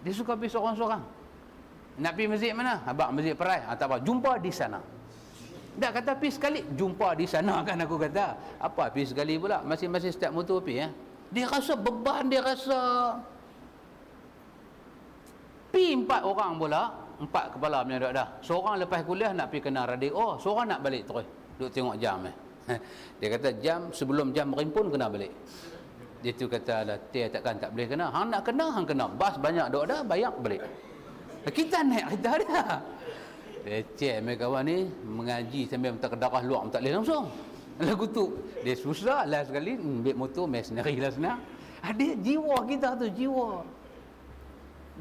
[SPEAKER 1] Dia suka pergi seorang-seorang. Nak pergi masjid mana? Abang masjid Perai. Tak apa. Jumpa di sana. Tak kata pergi sekali. Jumpa di sana kan aku kata. Apa pergi sekali pula? Masing-masing setiap motor pergi ya. Dia rasa beban. Dia rasa. Pergi 4 orang pula. 4 kepala punya dah. Seorang lepas kuliah nak pergi kena radio. Seorang nak balik terus. Duk tengok jam Dia kata jam sebelum jam berimpun kena balik. Dia tu kata lah, takkan tak boleh kena. Hang nak kena, hang kena. Bas banyak duk dah, bayar balik. Kita naik kereta dia. Leceh mereka kawan ni mengaji sambil minta kedarah luar tak boleh langsung. Lagu tu dia susah lah sekali ambil motor mai sendiri lah senang. Ada jiwa kita tu, jiwa.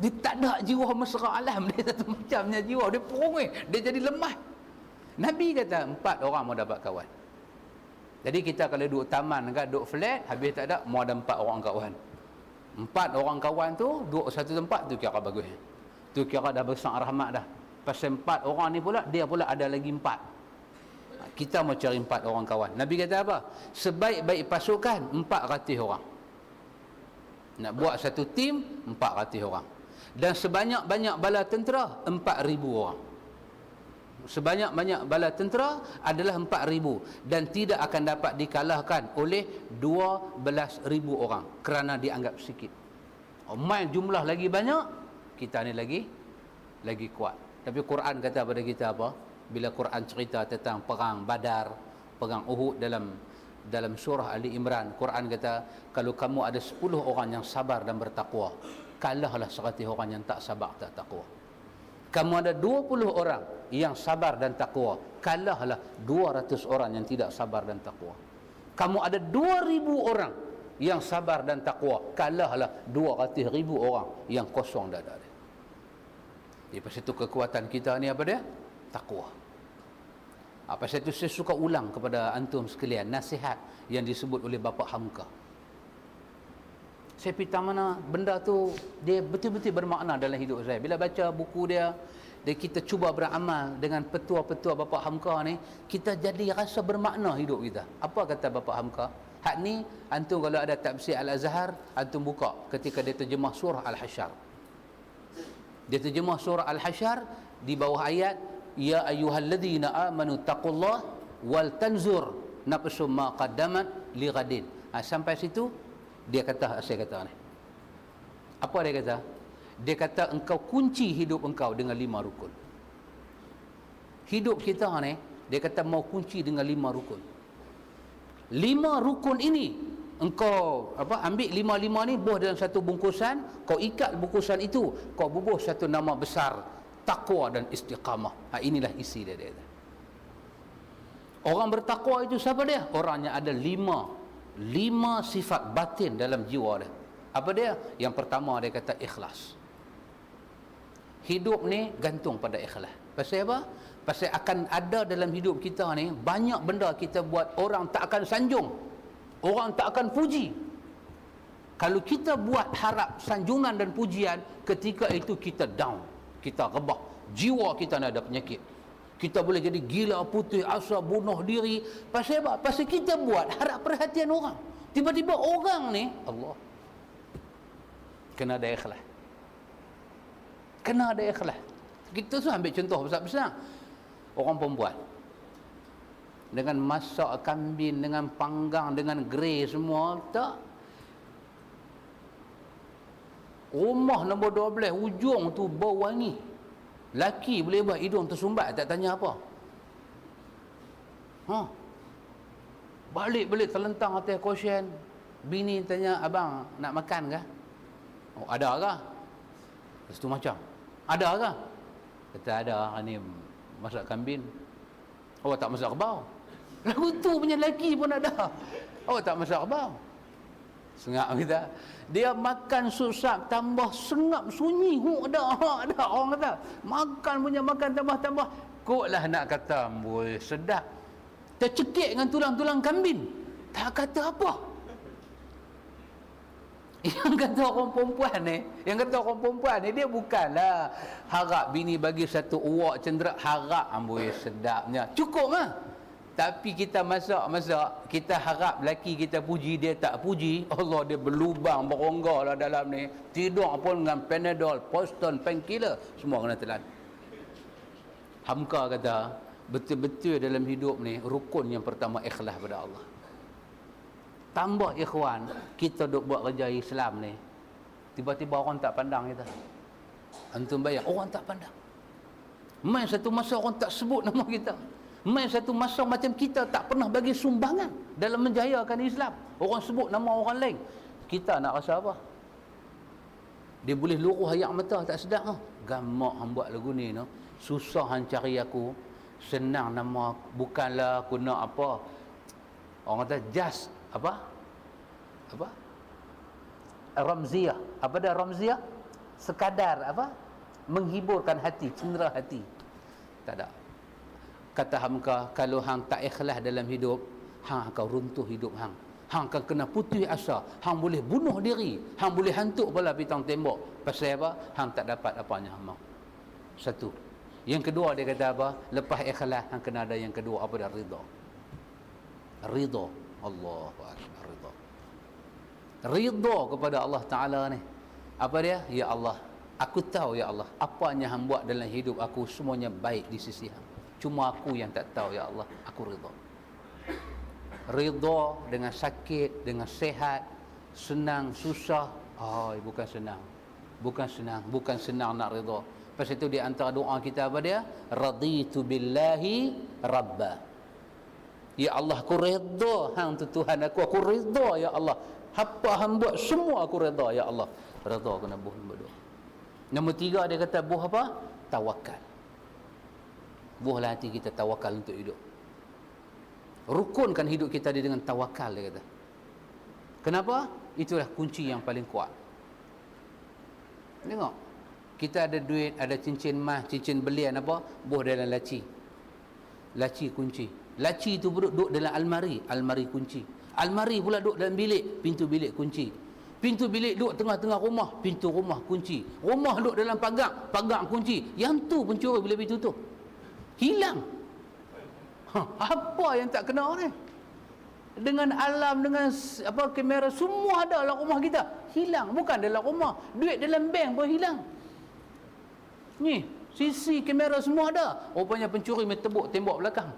[SPEAKER 1] Dia tak ada jiwa mesra alam. Dia satu macamnya jiwa. Dia perungih. Dia jadi lemah. Nabi kata 4 orang mau dapat kawan. Jadi kita kalau duduk taman kan, duduk flat, habis tak ada, mau ada 4 orang kawan. 4 orang kawan tu duduk satu tempat tu kira bagus. Tu kira dah besar rahmat dah. Pasal 4 orang ni pula, dia pula ada lagi 4. Kita mau cari 4 orang kawan. Nabi kata apa? Sebaik-baik pasukan 400 orang. Nak buat satu tim 400 orang. Dan sebanyak-banyak bala tentera 4,000 orang. Sebanyak-banyak bala tentera adalah 4,000 dan tidak akan dapat dikalahkan oleh 12,000 orang kerana dianggap sikit. Main jumlah lagi banyak, kita ni lagi kuat. Tapi Quran kata pada kita apa? Bila Quran cerita tentang perang Badar, perang Uhud dalam dalam surah Ali Imran. Quran kata, kalau kamu ada 10 orang yang sabar dan bertakwa, kalahlah 100 orang yang tak sabar tak takwa. Kamu ada 20 orang yang sabar dan takwa, kalahlah 200 orang yang tidak sabar dan takwa. Kamu ada 2000 orang yang sabar dan takwa, kalahlah 200,000 orang yang kosong dada dia. Lepas itu kekuatan kita ni apa dia? Takwa. Apa itu saya suka ulang kepada antum sekalian nasihat yang disebut oleh Bapa Hamka. Saya pergi mana benda tu dia betul-betul bermakna dalam hidup saya. Bila baca buku dia dan kita cuba beramal dengan petua-petua Bapa Hamka ni, kita jadi rasa bermakna hidup kita. Apa kata Bapa Hamka? Hak ni antum kalau ada tafsir Al-Azhar, antum buka ketika dia terjemah surah Al-Hasyr. Dia terjemah surah Al-Hasyr di bawah ayat ya ayyuhalladzina amanu taqullah wal tanzur nafsum ma qaddamat lighadin. Sampai situ dia kata, saya kata ni. Apa dia kata? Dia kata engkau kunci hidup engkau dengan 5 rukun. Hidup kita ni dia kata mau kunci dengan 5 rukun. 5 rukun ini engkau ambil 5 ni buah dalam satu bungkusan, kau ikat bungkusan itu, kau bubuh satu nama besar, takwa dan istiqamah. Inilah isi dia. Orang bertakwa itu siapa dia? Orangnya ada 5 sifat batin dalam jiwa dia. Apa dia? Yang pertama dia kata ikhlas. Hidup ni gantung pada ikhlas. Pasal apa? Pasal akan ada dalam hidup kita ni banyak benda kita buat orang tak akan sanjung, orang tak akan puji. Kalau kita buat harap sanjungan dan pujian, ketika itu kita down, kita rebah, jiwa kita ada penyakit. Kita boleh jadi gila, putih asa, bunuh diri. Pasal apa? Pasal kita buat harap perhatian orang. Tiba-tiba orang ni, Allah, kena ada ikhlas. Kena ada ikhlas. Kita tu ambil contoh besar-besar. Orang perempuan dengan masak kambing, dengan panggang, dengan grey semua, tak. Rumah nombor 12 ujung tu bau wangi. Laki boleh buat hidung tersumbat, tak tanya apa. Balik-balik terlentang atas kosyen. Bini tanya, abang nak makan ke? Oh, ada ke? Lepas tu macam, ada ke? Kata ada, ni masak kambing. Oh, tak masak kebau. Lagu tu punya lelaki pun ada. Oh, tak masak kebau. Sengak kita. Dia makan susah tambah sengap sunyi. Ada orang kata. Makan punya makan tambah-tambah. Koklah nak kata, boy, sedap. Tercekik dengan tulang-tulang kambing. Tak kata apa. Yang kata orang perempuan ni, dia bukanlah harap bini bagi satu uak cenderak, harap amboi sedapnya. Cukup lah. Tapi kita masak, kita harap laki kita puji, dia tak puji. Allah, dia berlubang, berongga lah dalam ni. Tidur pun dengan Panadol, Poston, painkiller, semua kena telan. Hamka kata, betul-betul dalam hidup ni, rukun yang pertama ikhlas pada Allah. Tambah ikhwan, kita duk buat kerja Islam ni, tiba-tiba orang tak pandang kita. Antum bayang, orang tak pandang. Main satu masa orang tak sebut nama kita. Main satu masa macam kita tak pernah bagi sumbangan dalam menjayakan Islam. Orang sebut nama orang lain. Kita nak rasa apa? Dia boleh luruh ayak mata, tak sedap ha? Gamak hang buat lagu ni no. Susah hang cari aku, senang nama, bukanlah aku nak apa. Orang kata just apa ramziah. Apa dah ramziah? Sekadar apa? Menghiburkan hati, cendera hati. Tak ada. Kata Hamka, kalau hang tak ikhlas dalam hidup, hang akan runtuh hidup hang. Hang akan kena putus asa. Hang boleh bunuh diri. Hang boleh hantuk bola pitang tembok. Pasal apa? Hang tak dapat apanya hang mau. Satu. Yang kedua dia kata apa? Lepas ikhlas hang kena ada yang kedua, apa dah? Ridha. Ridha. Allahu akbar, ridha. Ridha kepada Allah Taala ni. Apa dia? Ya Allah, aku tahu ya Allah, apa yang hang buat dalam hidup aku semuanya baik di sisi hang. Cuma aku yang tak tahu ya Allah. Aku ridha. Ridha dengan sakit, dengan sehat, senang, susah. Bukan senang. Bukan senang nak ridha. Pasal itu di antara doa kita apa dia? Raditu billahi rabba. Ya Allah, aku redha hang tu Tuhan aku redha ya Allah. Apa hang buat semua aku redha ya Allah. Redha kena buh nombor 2. Nombor 3 dia kata buh apa? Tawakal. Buhlah hati kita tawakal untuk hidup. Rukunkan hidup kita dengan tawakal, dia kata. Kenapa? Itulah kunci yang paling kuat. Tengok, kita ada duit, ada cincin emas, cincin belian apa, buh dalam laci. Laci kunci. Laci itu duduk dalam almari, almari kunci. Almari pula duduk dalam bilik, pintu bilik kunci. Pintu bilik duduk tengah-tengah rumah, pintu rumah kunci. Rumah duduk dalam pagar, pagar kunci. Yang tu pencuri bila pintu tu hilang. Apa yang tak kena ni? Dengan alam, dengan apa, kamera, semua ada dalam rumah kita, hilang. Bukan dalam rumah, duit dalam bank pun hilang. Ni sisi kamera semua ada. Rupanya pencuri main tebuk tembok belakang.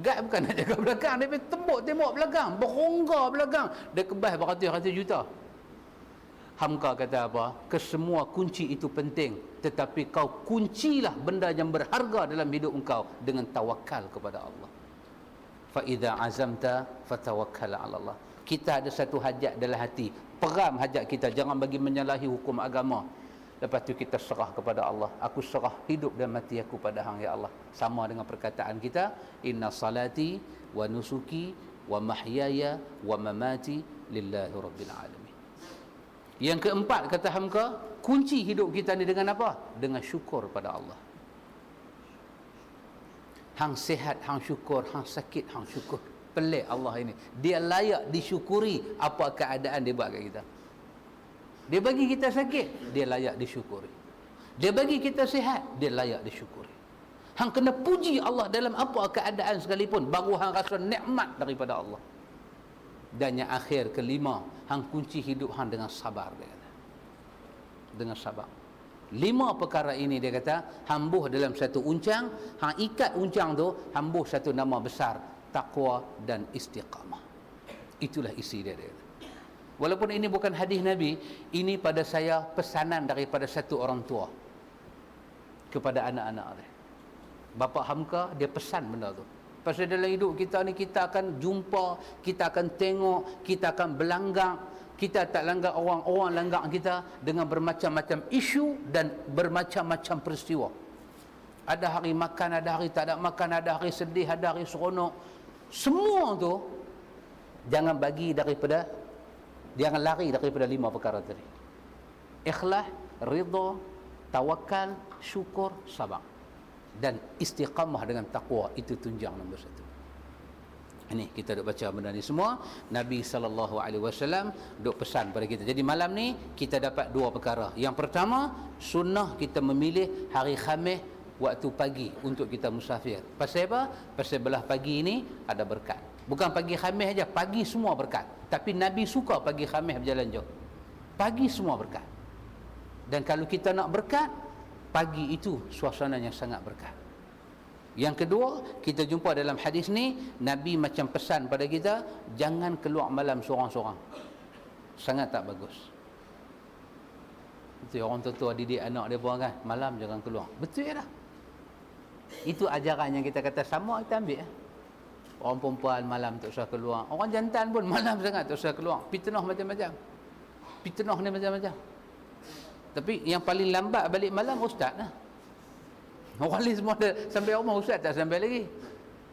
[SPEAKER 1] Guard bukan nak jaga belakang, dia main tembok tembok belakang, berongga belakang, dia kebas beratus-ratus juta. Hamka kata apa? Kesemua kunci itu penting, tetapi kau kuncilah benda yang berharga dalam hidup engkau dengan tawakal kepada Allah. Fa idza azamta fatawakkal 'ala Allah. Kita ada satu hajat dalam hati, peram hajat kita, jangan bagi menyalahi hukum agama. Lepas tu kita serah kepada Allah. Aku serah hidup dan mati aku pada Hang ya Allah. Sama dengan perkataan kita, inna salati wa nusuki wa mahyaya wa mamati lillahi rabbil alamin. Yang keempat, kata Hamka, kunci hidup kita ni dengan apa? Dengan syukur pada Allah. Hang sihat, hang syukur. Hang sakit, hang syukur. Pelik Allah ini. Dia layak disyukuri apa keadaan dia buat kat kita. Dia bagi kita sakit, dia layak disyukuri. Dia bagi kita sihat, dia layak disyukuri. Hang kena puji Allah dalam apa keadaan sekalipun, baru hang rasa nikmat daripada Allah. Dan yang akhir, kelima, hang kunci hidup hang dengan sabar, dia kata. Dengan sabar. 5 perkara ini dia kata, hambuh dalam satu uncang, hang ikat uncang tu, hambuh satu nama besar, taqwa dan istiqamah. Itulah isi dia, dia kata. Walaupun ini bukan hadis Nabi, ini pada saya pesanan daripada satu orang tua kepada anak-anak dia. Bapa Hamka, dia pesan benda tu. Pasal dalam hidup kita ni, kita akan jumpa, kita akan tengok, kita akan berlanggang. Kita tak langgar orang, orang langgar kita dengan bermacam-macam isu dan bermacam-macam peristiwa. Ada hari makan, ada hari tak ada makan, ada hari sedih, ada hari seronok. Semua tu jangan lari daripada 5 perkara tadi. Ikhlas, ridha, tawakal, syukur, sabar. Dan istiqamah dengan taqwa, itu tunjang nombor 1. Ini kita duk baca benda ni semua, Nabi SAW duk pesan pada kita. Jadi malam ni kita dapat 2 perkara. Yang pertama, sunnah kita memilih hari Khamis waktu pagi untuk kita musafir. Pasal apa? Pasal belah pagi ni ada berkat. Bukan pagi Khamis aja, pagi semua berkat. Tapi Nabi suka pagi Khamis berjalan jauh. Pagi semua berkat. Dan kalau kita nak berkat, pagi itu suasananya sangat berkat. Yang kedua, kita jumpa dalam hadis ni, Nabi macam pesan pada kita, jangan keluar malam seorang-seorang. Sangat tak bagus. Itu orang tua-tua didik anak dia pun kan, malam jangan keluar. Betul dah. Itu ajaran yang kita kata sama, kita ambil. Orang perempuan malam tak usah keluar. Orang jantan pun malam sangat tak usah keluar. Fitnah macam-macam. Fitnah ni macam-macam. Tapi yang paling lambat balik malam ustaz lah. Orang lain semua ada sampai rumah, ustaz tak sampai lagi.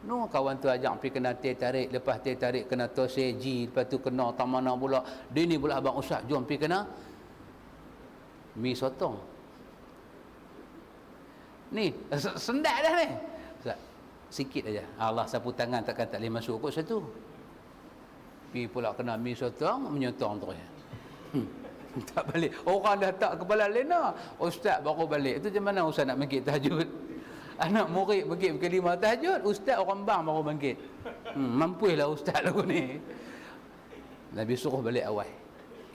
[SPEAKER 1] No, kawan tu ajak pergi kena teh tarik, lepas teh tarik kena toseji, lepas tu kena tak mana pula. Dia ni pula abang ustaz, jom pergi kena mi sotong. Ni sendak dah ni. Ustaz, sikit aja. Allah sapu tangan takkan tak boleh masuk kot satu. Pergi pula kena mi sotong, menyotong terus. Tak balik. Orang dah tak kepala lena, ustaz baru balik. Itu macam mana ustaz nak bangkit tahajud? Anak murid bangkit pukul 5 tahajud, ustaz orang bang baru bangkit. Mampulah ustaz lagu ni. Nabi suruh balik awal.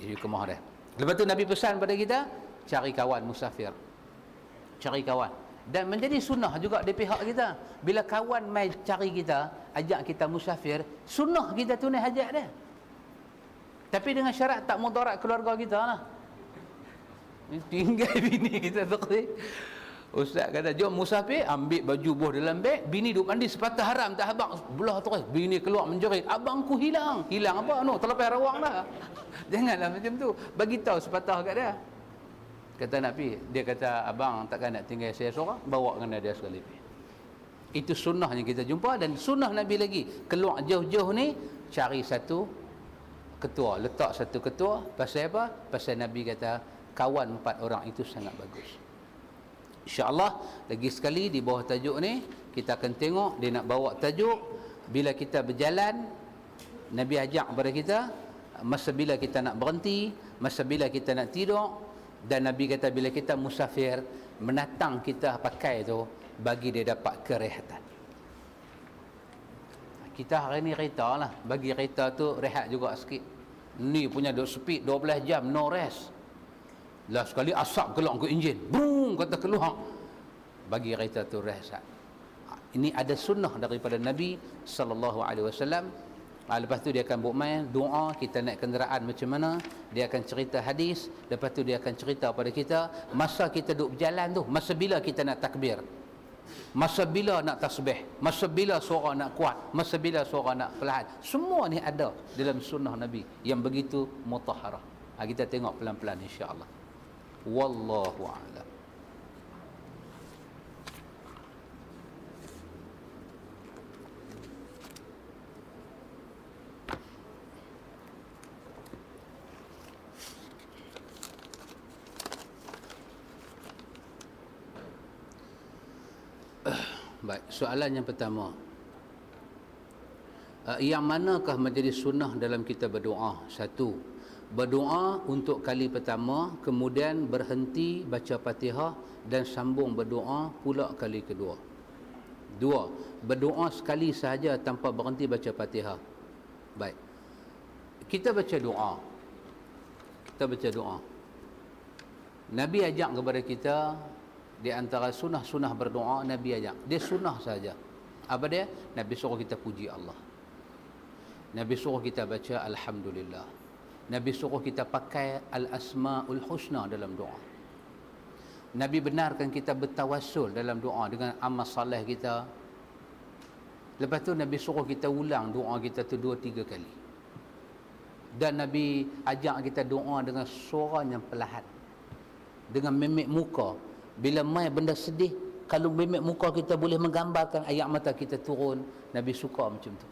[SPEAKER 1] Ini kemah dah. Lepas tu Nabi pesan pada kita, cari kawan musafir. Cari kawan. Dan menjadi sunnah juga di pihak kita. Bila kawan mai cari kita, ajak kita musafir, sunnah kita tunai hajat dia. Tapi dengan syarat tak mudarat keluarga kita lah. Tinggal bini kita tu. Ustaz kata, jom musafir, ambil baju boh dalam beg, bini duduk mandi sepatah haram, tak abang belah terus, bini keluar menjerit, abangku hilang. Hilang apa? No, terlepas rawang dah. Janganlah macam tu. Bagi tahu sepatah kat dia. Kata nak pergi, dia kata, abang takkan nak tinggal saya seorang, bawa kena dia sekali pergi. Itu sunnah yang kita jumpa. Dan sunnah Nabi lagi, keluar jauh-jauh ni, cari satu ketua, letak satu ketua. Pasal apa? Pasal Nabi kata, kawan 4 orang itu sangat bagus. InsyaAllah lagi sekali di bawah tajuk ni kita akan tengok dia nak bawa tajuk bila kita berjalan. Nabi ajak kepada kita masa bila kita nak berhenti, masa bila kita nak tidur, dan Nabi kata bila kita musafir, menatang kita pakai tu bagi dia dapat kerehatan. Kita hari ni kereta lah, bagi kereta tu rehat juga sikit. Ni punya duk speed 12 jam no rest. Lah sekali asap keluar ke enjin, boom kata keluar, bagi kereta tu rehat. Ini ada sunnah daripada Nabi sallallahu alaihi wasallam. Lepas tu dia akan buat main doa, kita naik kenderaan macam mana, dia akan cerita hadis, lepas tu dia akan cerita pada kita masa kita duduk berjalan tu, masa bila kita nak takbir, masa bila nak tasbih, masa bila suara nak kuat, masa bila suara nak perlahan. Semua ni ada dalam sunnah Nabi yang begitu mutahharah. Kita tengok pelan-pelan insya-Allah. Wallahu a'lam. Baik, soalan yang pertama. Yang manakah menjadi sunnah dalam kita berdoa? Satu, berdoa untuk kali pertama, kemudian berhenti baca Fatihah dan sambung berdoa pula kali kedua. Dua, berdoa sekali sahaja tanpa berhenti baca Fatihah. Baik. Kita baca doa. Kita baca doa. Nabi ajak kepada kita, di antara sunnah-sunnah berdoa, Nabi ajak. Dia sunnah saja. Apa dia? Nabi suruh kita puji Allah. Nabi suruh kita baca Alhamdulillah. Nabi suruh kita pakai Al-Asma'ul Husna dalam doa. Nabi benarkan kita bertawassul dalam doa dengan amal saleh kita. Lepas tu Nabi suruh kita ulang doa kita tu 2-3 kali. Dan Nabi ajak kita doa dengan suara yang perlahan, dengan memek muka. Bila mai benda sedih, kalau memek muka kita boleh menggambarkan ayat mata kita turun, Nabi suka macam tu.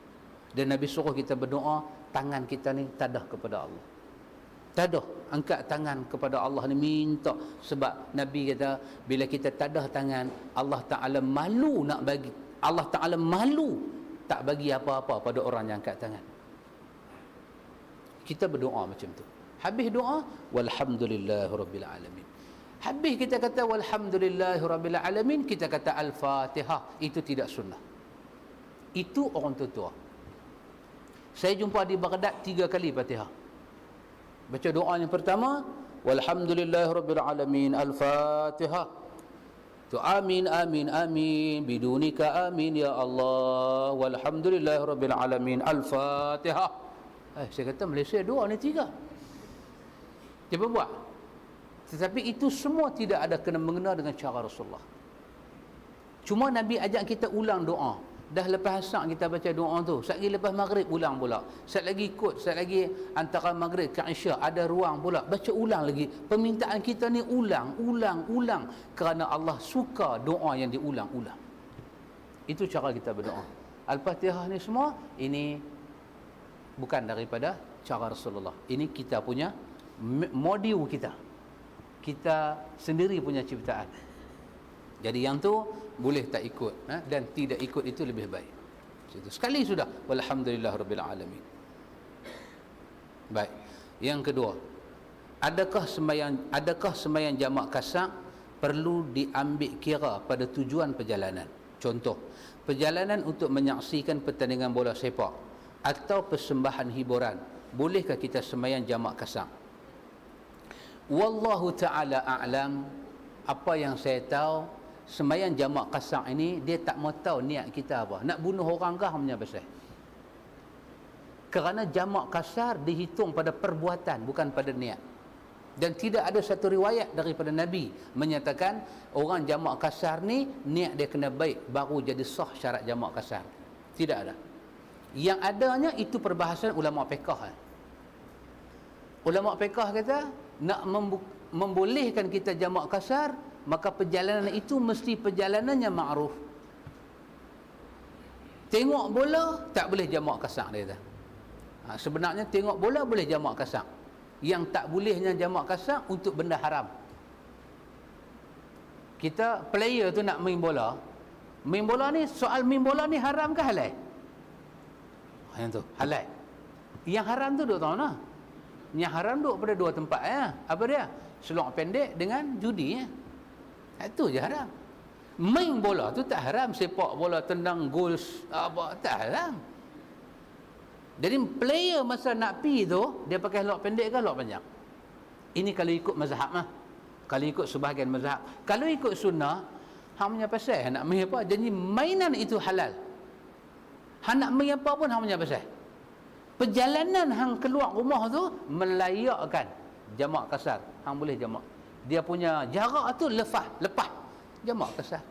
[SPEAKER 1] Dan Nabi suruh kita berdoa, tangan kita ni tadah kepada Allah. Tadah, angkat tangan kepada Allah ni, minta. Sebab Nabi kata, bila kita tadah tangan, Allah Ta'ala malu nak bagi. Allah Ta'ala malu tak bagi apa-apa pada orang yang angkat tangan. Kita berdoa macam tu. Habis doa, walhamdulillahirabbil alamin. Habis kita kata walhamdulillahirabbil alamin, kita kata Al-Fatihah. Itu tidak sunnah. Itu orang tua-tua. Saya jumpa di Baghdad 3 kali Fatihah. Baca doa yang pertama, walhamdulillahirabbil alamin, Al-Fatihah. Tu amin amin amin bidunika amin ya Allah, walhamdulillahirabbil alamin, Al-Fatihah. Saya kata Malaysia doa ni 3. Cuba buat. Tetapi itu semua tidak ada kena mengena dengan cara Rasulullah. Cuma Nabi ajak kita ulang doa. Dah lepas asar kita baca doa tu, sat lagi lepas maghrib ulang pula, sat lagi ikut, sat lagi antara maghrib ke isyak ada ruang pula, baca ulang lagi. Permintaan kita ni ulang, kerana Allah suka doa yang diulang-ulang. Itu cara kita berdoa. Al-Fatihah ni semua, ini bukan daripada cara Rasulullah. Ini kita punya modul kita sendiri punya ciptaan. Jadi yang tu boleh tak ikut, dan tidak ikut itu lebih baik. Sekali sudah, walhamdulillahirabbil alamin. Baik. Yang kedua, adakah sembahyang jamak qasar perlu diambil kira pada tujuan perjalanan? Contoh, perjalanan untuk menyaksikan pertandingan bola sepak atau persembahan hiburan, bolehkah kita sembahyang jamak qasar? Wallahu ta'ala a'lam. Apa yang saya tahu, sembahyang jamak qasar ini, dia tak mau tahu niat kita apa. Nak bunuh orang kah punya pasal. Kerana jamak qasar dihitung pada perbuatan, bukan pada niat. Dan tidak ada satu riwayat daripada Nabi menyatakan orang jamak kasar ni niat dia kena baik baru jadi sah syarat jamak kasar. Tidak ada. Yang adanya itu perbahasan ulama fiqh. Ulama fiqh kata nak membolehkan kita jamak kasar, maka perjalanan itu mesti perjalanannya ma'ruf. Tengok bola tak boleh jamak kasar, dia kata. Sebenarnya tengok bola boleh jamak kasar. Yang tak bolehnya jamak kasar untuk benda haram. Kita player tu nak main bola. Main bola ni, soal main bola ni haram ke halal? Yang tu, halal. Yang haram tu duk tahu nah. Yang haram duk pada dua tempat ya. Apa dia? Seluar pendek dengan judi ya. Itu je haram. Main bola tu tak haram, sepak bola, tendang gol apa tak haram. Jadi player masa nak pi tu dia pakai lok pendek ke lok panjang? Ini kalau ikut mazhab mah. Kalau ikut sebahagian mazhab. Kalau ikut sunnah, hang punya pasal nak main apa? Jadi mainan itu halal. Hang nak main apa pun hang punya pasal. Perjalanan hang keluar rumah tu melayakkan jamak kasar. Hang boleh jamak. Dia punya jarak tu lepas jamak kasar.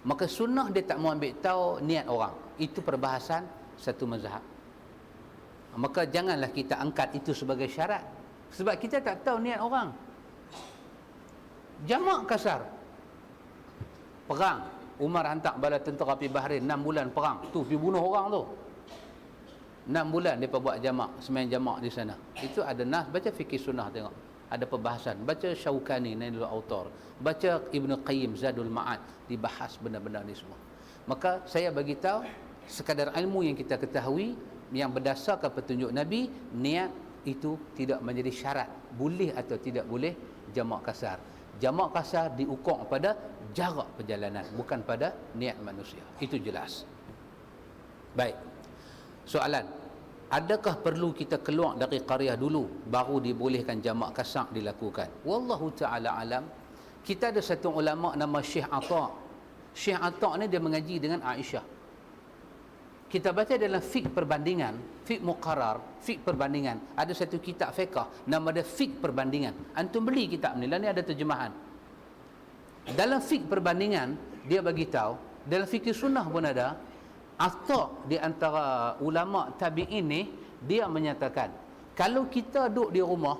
[SPEAKER 1] Maka sunnah dia tak mau ambil tahu niat orang. Itu perbahasan satu mazhab. Maka janganlah kita angkat itu sebagai syarat. Sebab kita tak tahu niat orang. Jamak kasar. Perang. Umar hantar bala tentera pergi Bahrain 6 bulan perang. Tu pergi bunuh orang tu. 6 bulan mereka buat jamak, semain jamak di sana. Itu ada nas, baca fikih sunnah tengok. Ada perbahasan, baca Syaukani Nailul Autar, baca Ibn Qayyim Zadul Ma'ad, dibahas benda-benda ni semua. Maka saya bagi tahu sekadar ilmu yang kita ketahui yang berdasarkan petunjuk Nabi, niat itu tidak menjadi syarat boleh atau tidak boleh jamak kasar. Jamak kasar diukur pada jarak perjalanan, bukan pada niat manusia. Itu jelas. Baik. Soalan, adakah perlu kita keluar dari qaryah dulu baru dibolehkan jamak kasar dilakukan? Wallahu ta'ala alam. Kita ada satu ulama nama Syekh Atha. Syekh Atha ni dia mengaji dengan Aisyah. Kita baca dalam fiqh perbandingan, fiqh muqarrar, fiqh perbandingan. Ada satu kitab fiqh nama dia fiqh perbandingan. Antum beli kitab ni, lah ni ada terjemahan. Dalam fiqh perbandingan dia bagi tahu, dalam fikih sunnah pun ada. Atha di antara ulama tabi'in ni dia menyatakan kalau kita duduk di rumah,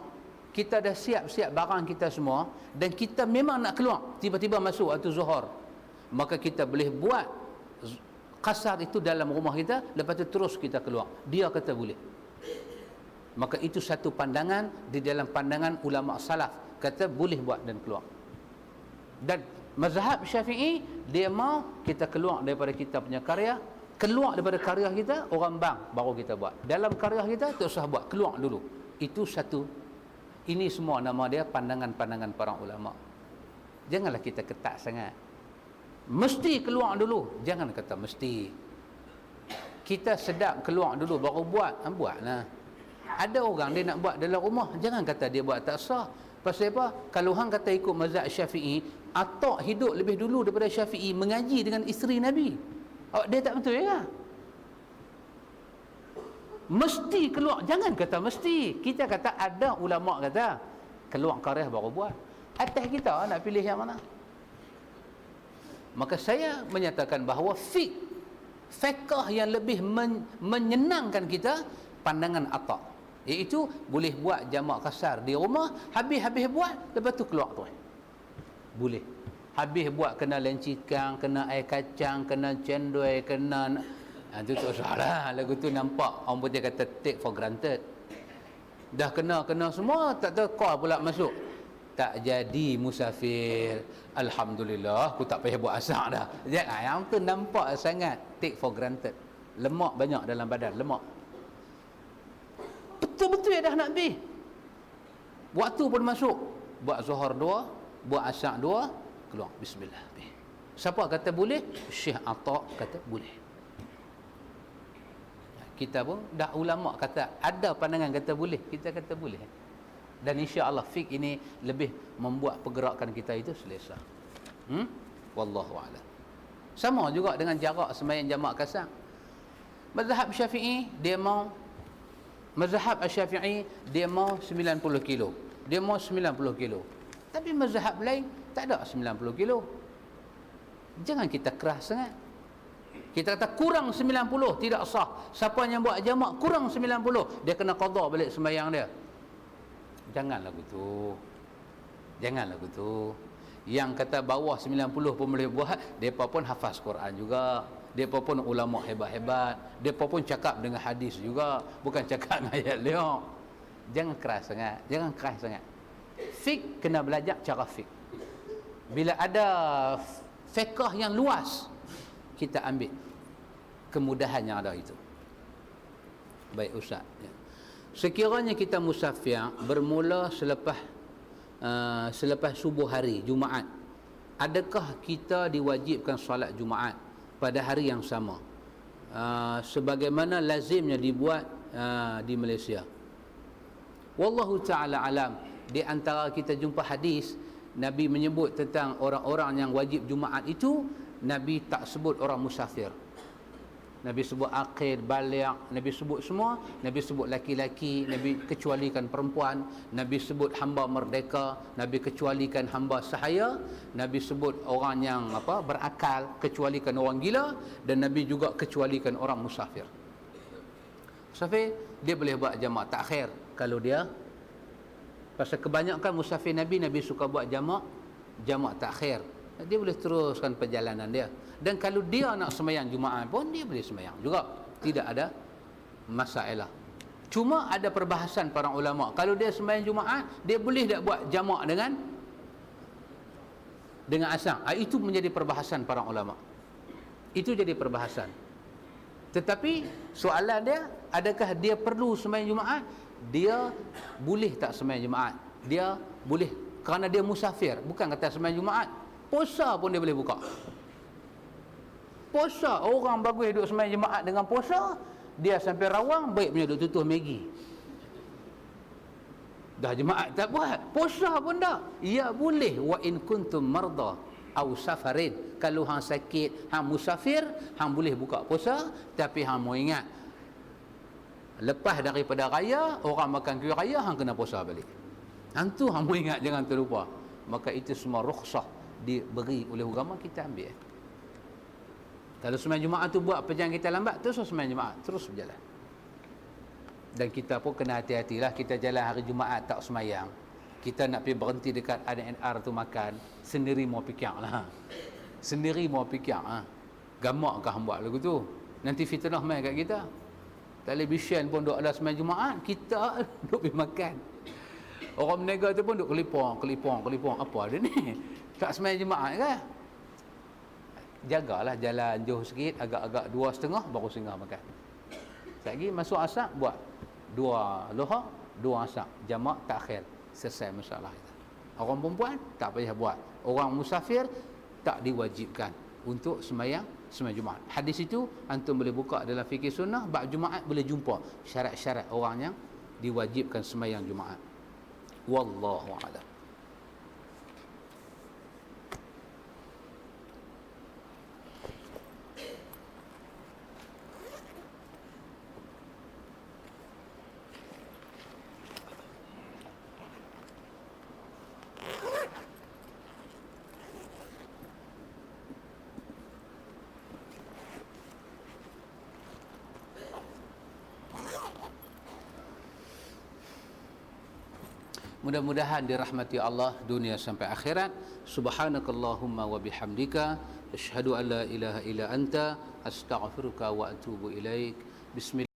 [SPEAKER 1] kita dah siap-siap barang kita semua dan kita memang nak keluar, tiba-tiba masuk waktu zuhur, maka kita boleh buat kasar itu dalam rumah kita, lepas tu terus kita keluar. Dia kata boleh. Maka itu satu pandangan di dalam pandangan ulama salaf, kata boleh buat dan keluar. Dan mazhab Syafi'i dia mau kita keluar daripada kita punya karya, keluar daripada karya kita, orang bang baru kita buat. Dalam karya kita tak usah buat, keluar dulu. Itu satu. Ini semua nama dia pandangan-pandangan para ulama. Janganlah kita ketat sangat. Mesti keluar dulu, jangan kata mesti. Kita sedap keluar dulu baru buatlah. Ada orang dia nak buat dalam rumah, jangan kata dia buat tak sah. Pasal apa? Kalau hang kata ikut mazhab Syafi'i, Atha hidup lebih dulu daripada Syafi'i, mengaji dengan isteri Nabi. Dia tak betul ya? Mesti keluar, jangan kata mesti. Kita kata ada ulama kata keluar karya baru buat. Atas kita nak pilih yang mana. Maka saya menyatakan bahawa fiqh yang lebih menyenangkan kita pandangan Atha, iaitu boleh buat jamak kasar di rumah, habis buat lepas tu keluar tu. Boleh. Habis buat kena lencikang, kena air kacang, kena cendol, kena itu tak salah. Lagu tu nampak orang putih kata take for granted. Dah kena semua, tak tahu kau pula masuk. Tak jadi musafir. Alhamdulillah, aku tak payah buat asak dah. Yang tu nampak sangat take for granted. Lemak banyak dalam badan, lemak. Betul-betul dah nak pergi. Waktu pun masuk. Buat zuhur 2, buat asak 2, keluar. Bismillah. Siapa kata boleh? Syekh Atha kata boleh. Kita pun dah ulama kata, ada pandangan kata boleh, kita kata boleh. Dan insya-Allah fiqh ini lebih membuat pergerakan kita itu selesa. Wallahu a'lam. Sama juga dengan jarak sembahyang jamak kasar. Mazhab Syafi'i dia mau 90 kilo. dia mau 90 kilo. Tapi mazhab lain tak ada 90 kilo. Jangan kita keras sangat. Kita kata kurang 90 tidak sah. Siapa yang buat jamak kurang 90, dia kena qada balik sembahyang dia. Janganlah begitu. Janganlah begitu. Yang kata bawah 90 pun boleh buat, depa pun hafaz Quran juga. Depa pun ulama hebat-hebat. Depa pun cakap dengan hadis juga, bukan cakap dengan ayat dia. Jangan keras sangat. Jangan keras sangat. Fiqh kena belajar cara fiqh. Bila ada fiqh yang luas, kita ambil kemudahan yang ada itu. Baik Ustaz. Sekiranya kita musafir bermula selepas subuh hari Jumaat, adakah kita diwajibkan solat Jumaat pada hari yang sama, sebagaimana lazimnya dibuat di Malaysia? Wallahu ta'ala alam. Di antara kita jumpa hadis, Nabi menyebut tentang orang-orang yang wajib Jumaat itu, Nabi tak sebut orang musafir. Nabi sebut aqil, baligh, Nabi sebut semua. Nabi sebut laki-laki, Nabi kecualikan perempuan. Nabi sebut hamba merdeka, Nabi kecualikan hamba sahaya. Nabi sebut orang yang berakal, kecualikan orang gila. Dan Nabi juga kecualikan orang musafir. Musafir, dia boleh buat jamak takhir kalau dia, pasal kebanyakan musafir Nabi suka buat jamak takhir. Dia boleh teruskan perjalanan dia. Dan kalau dia nak sembahyang Jumaat pun, dia boleh sembahyang juga. Tidak ada masalah. Cuma ada perbahasan para ulama. Kalau dia sembahyang Jumaat, dia boleh tak buat jamak dengan asar? Itu menjadi perbahasan para ulama. Itu jadi perbahasan. Tetapi soalan dia, adakah dia perlu sembahyang Jumaat? Dia boleh tak sembahyang Jumaat? Dia boleh kerana dia musafir. Bukan kata sembahyang Jumaat. Puasa pun dia boleh buka. Puasa, orang bagus duduk sembahyang Jumaat dengan puasa, dia sampai rawang, baik punya duduk tutup Maggi. Dah Jumaat tak buat, puasa pun tak. Ya boleh. Wa in kuntum marda aw safarin. Kalau hang sakit, hang musafir, hang boleh buka puasa, tapi hang mau ingat, lepas daripada raya, orang makan kuih raya, hang kena puasa balik. Hang tu hang mau ingat, jangan terlupa. Maka itu semua rukhsah diberi oleh agama, kita ambil. Kalau sembahyang Jumaat tu buat perjalanan kita lambat, terus sembahyang Jumaat terus berjalan. Dan kita pun kena hati-hatilah, kita jalan hari Jumaat tak sembahyang, kita nak pergi berhenti dekat ANR tu makan, sendiri mau fikirlah. Sendiri mau fikir, gamak kah buat lagu tu? Nanti fitnah mai kat kita. Televisyen pun duk ada sembahyang Jumaat, kita duk pergi makan. Orang berniaga tu pun duk kelipong. Apa dia ni? Tak sembahyang Jumaat ke? Jagalah jalan jauh sikit, agak-agak 2.30 baru singgah makan. Lagi masuk asar buat 2 lohar, 2 asar, jamak takhir, selesai masalah kita. Orang perempuan tak payah buat. Orang musafir tak diwajibkan untuk sembahyang Jumaat. Hadis itu antum boleh buka dalam fikih sunnah, bab Jumaat boleh jumpa syarat-syarat orang yang diwajibkan sembahyang Jumaat. Wallahu a'lam. Mudah-mudahan dirahmati Allah dunia sampai akhirat. Subhanakallahumma wa bihamdika asyhadu an la ilaha illa anta astaghfiruka wa atubu ilaik. Bismillah.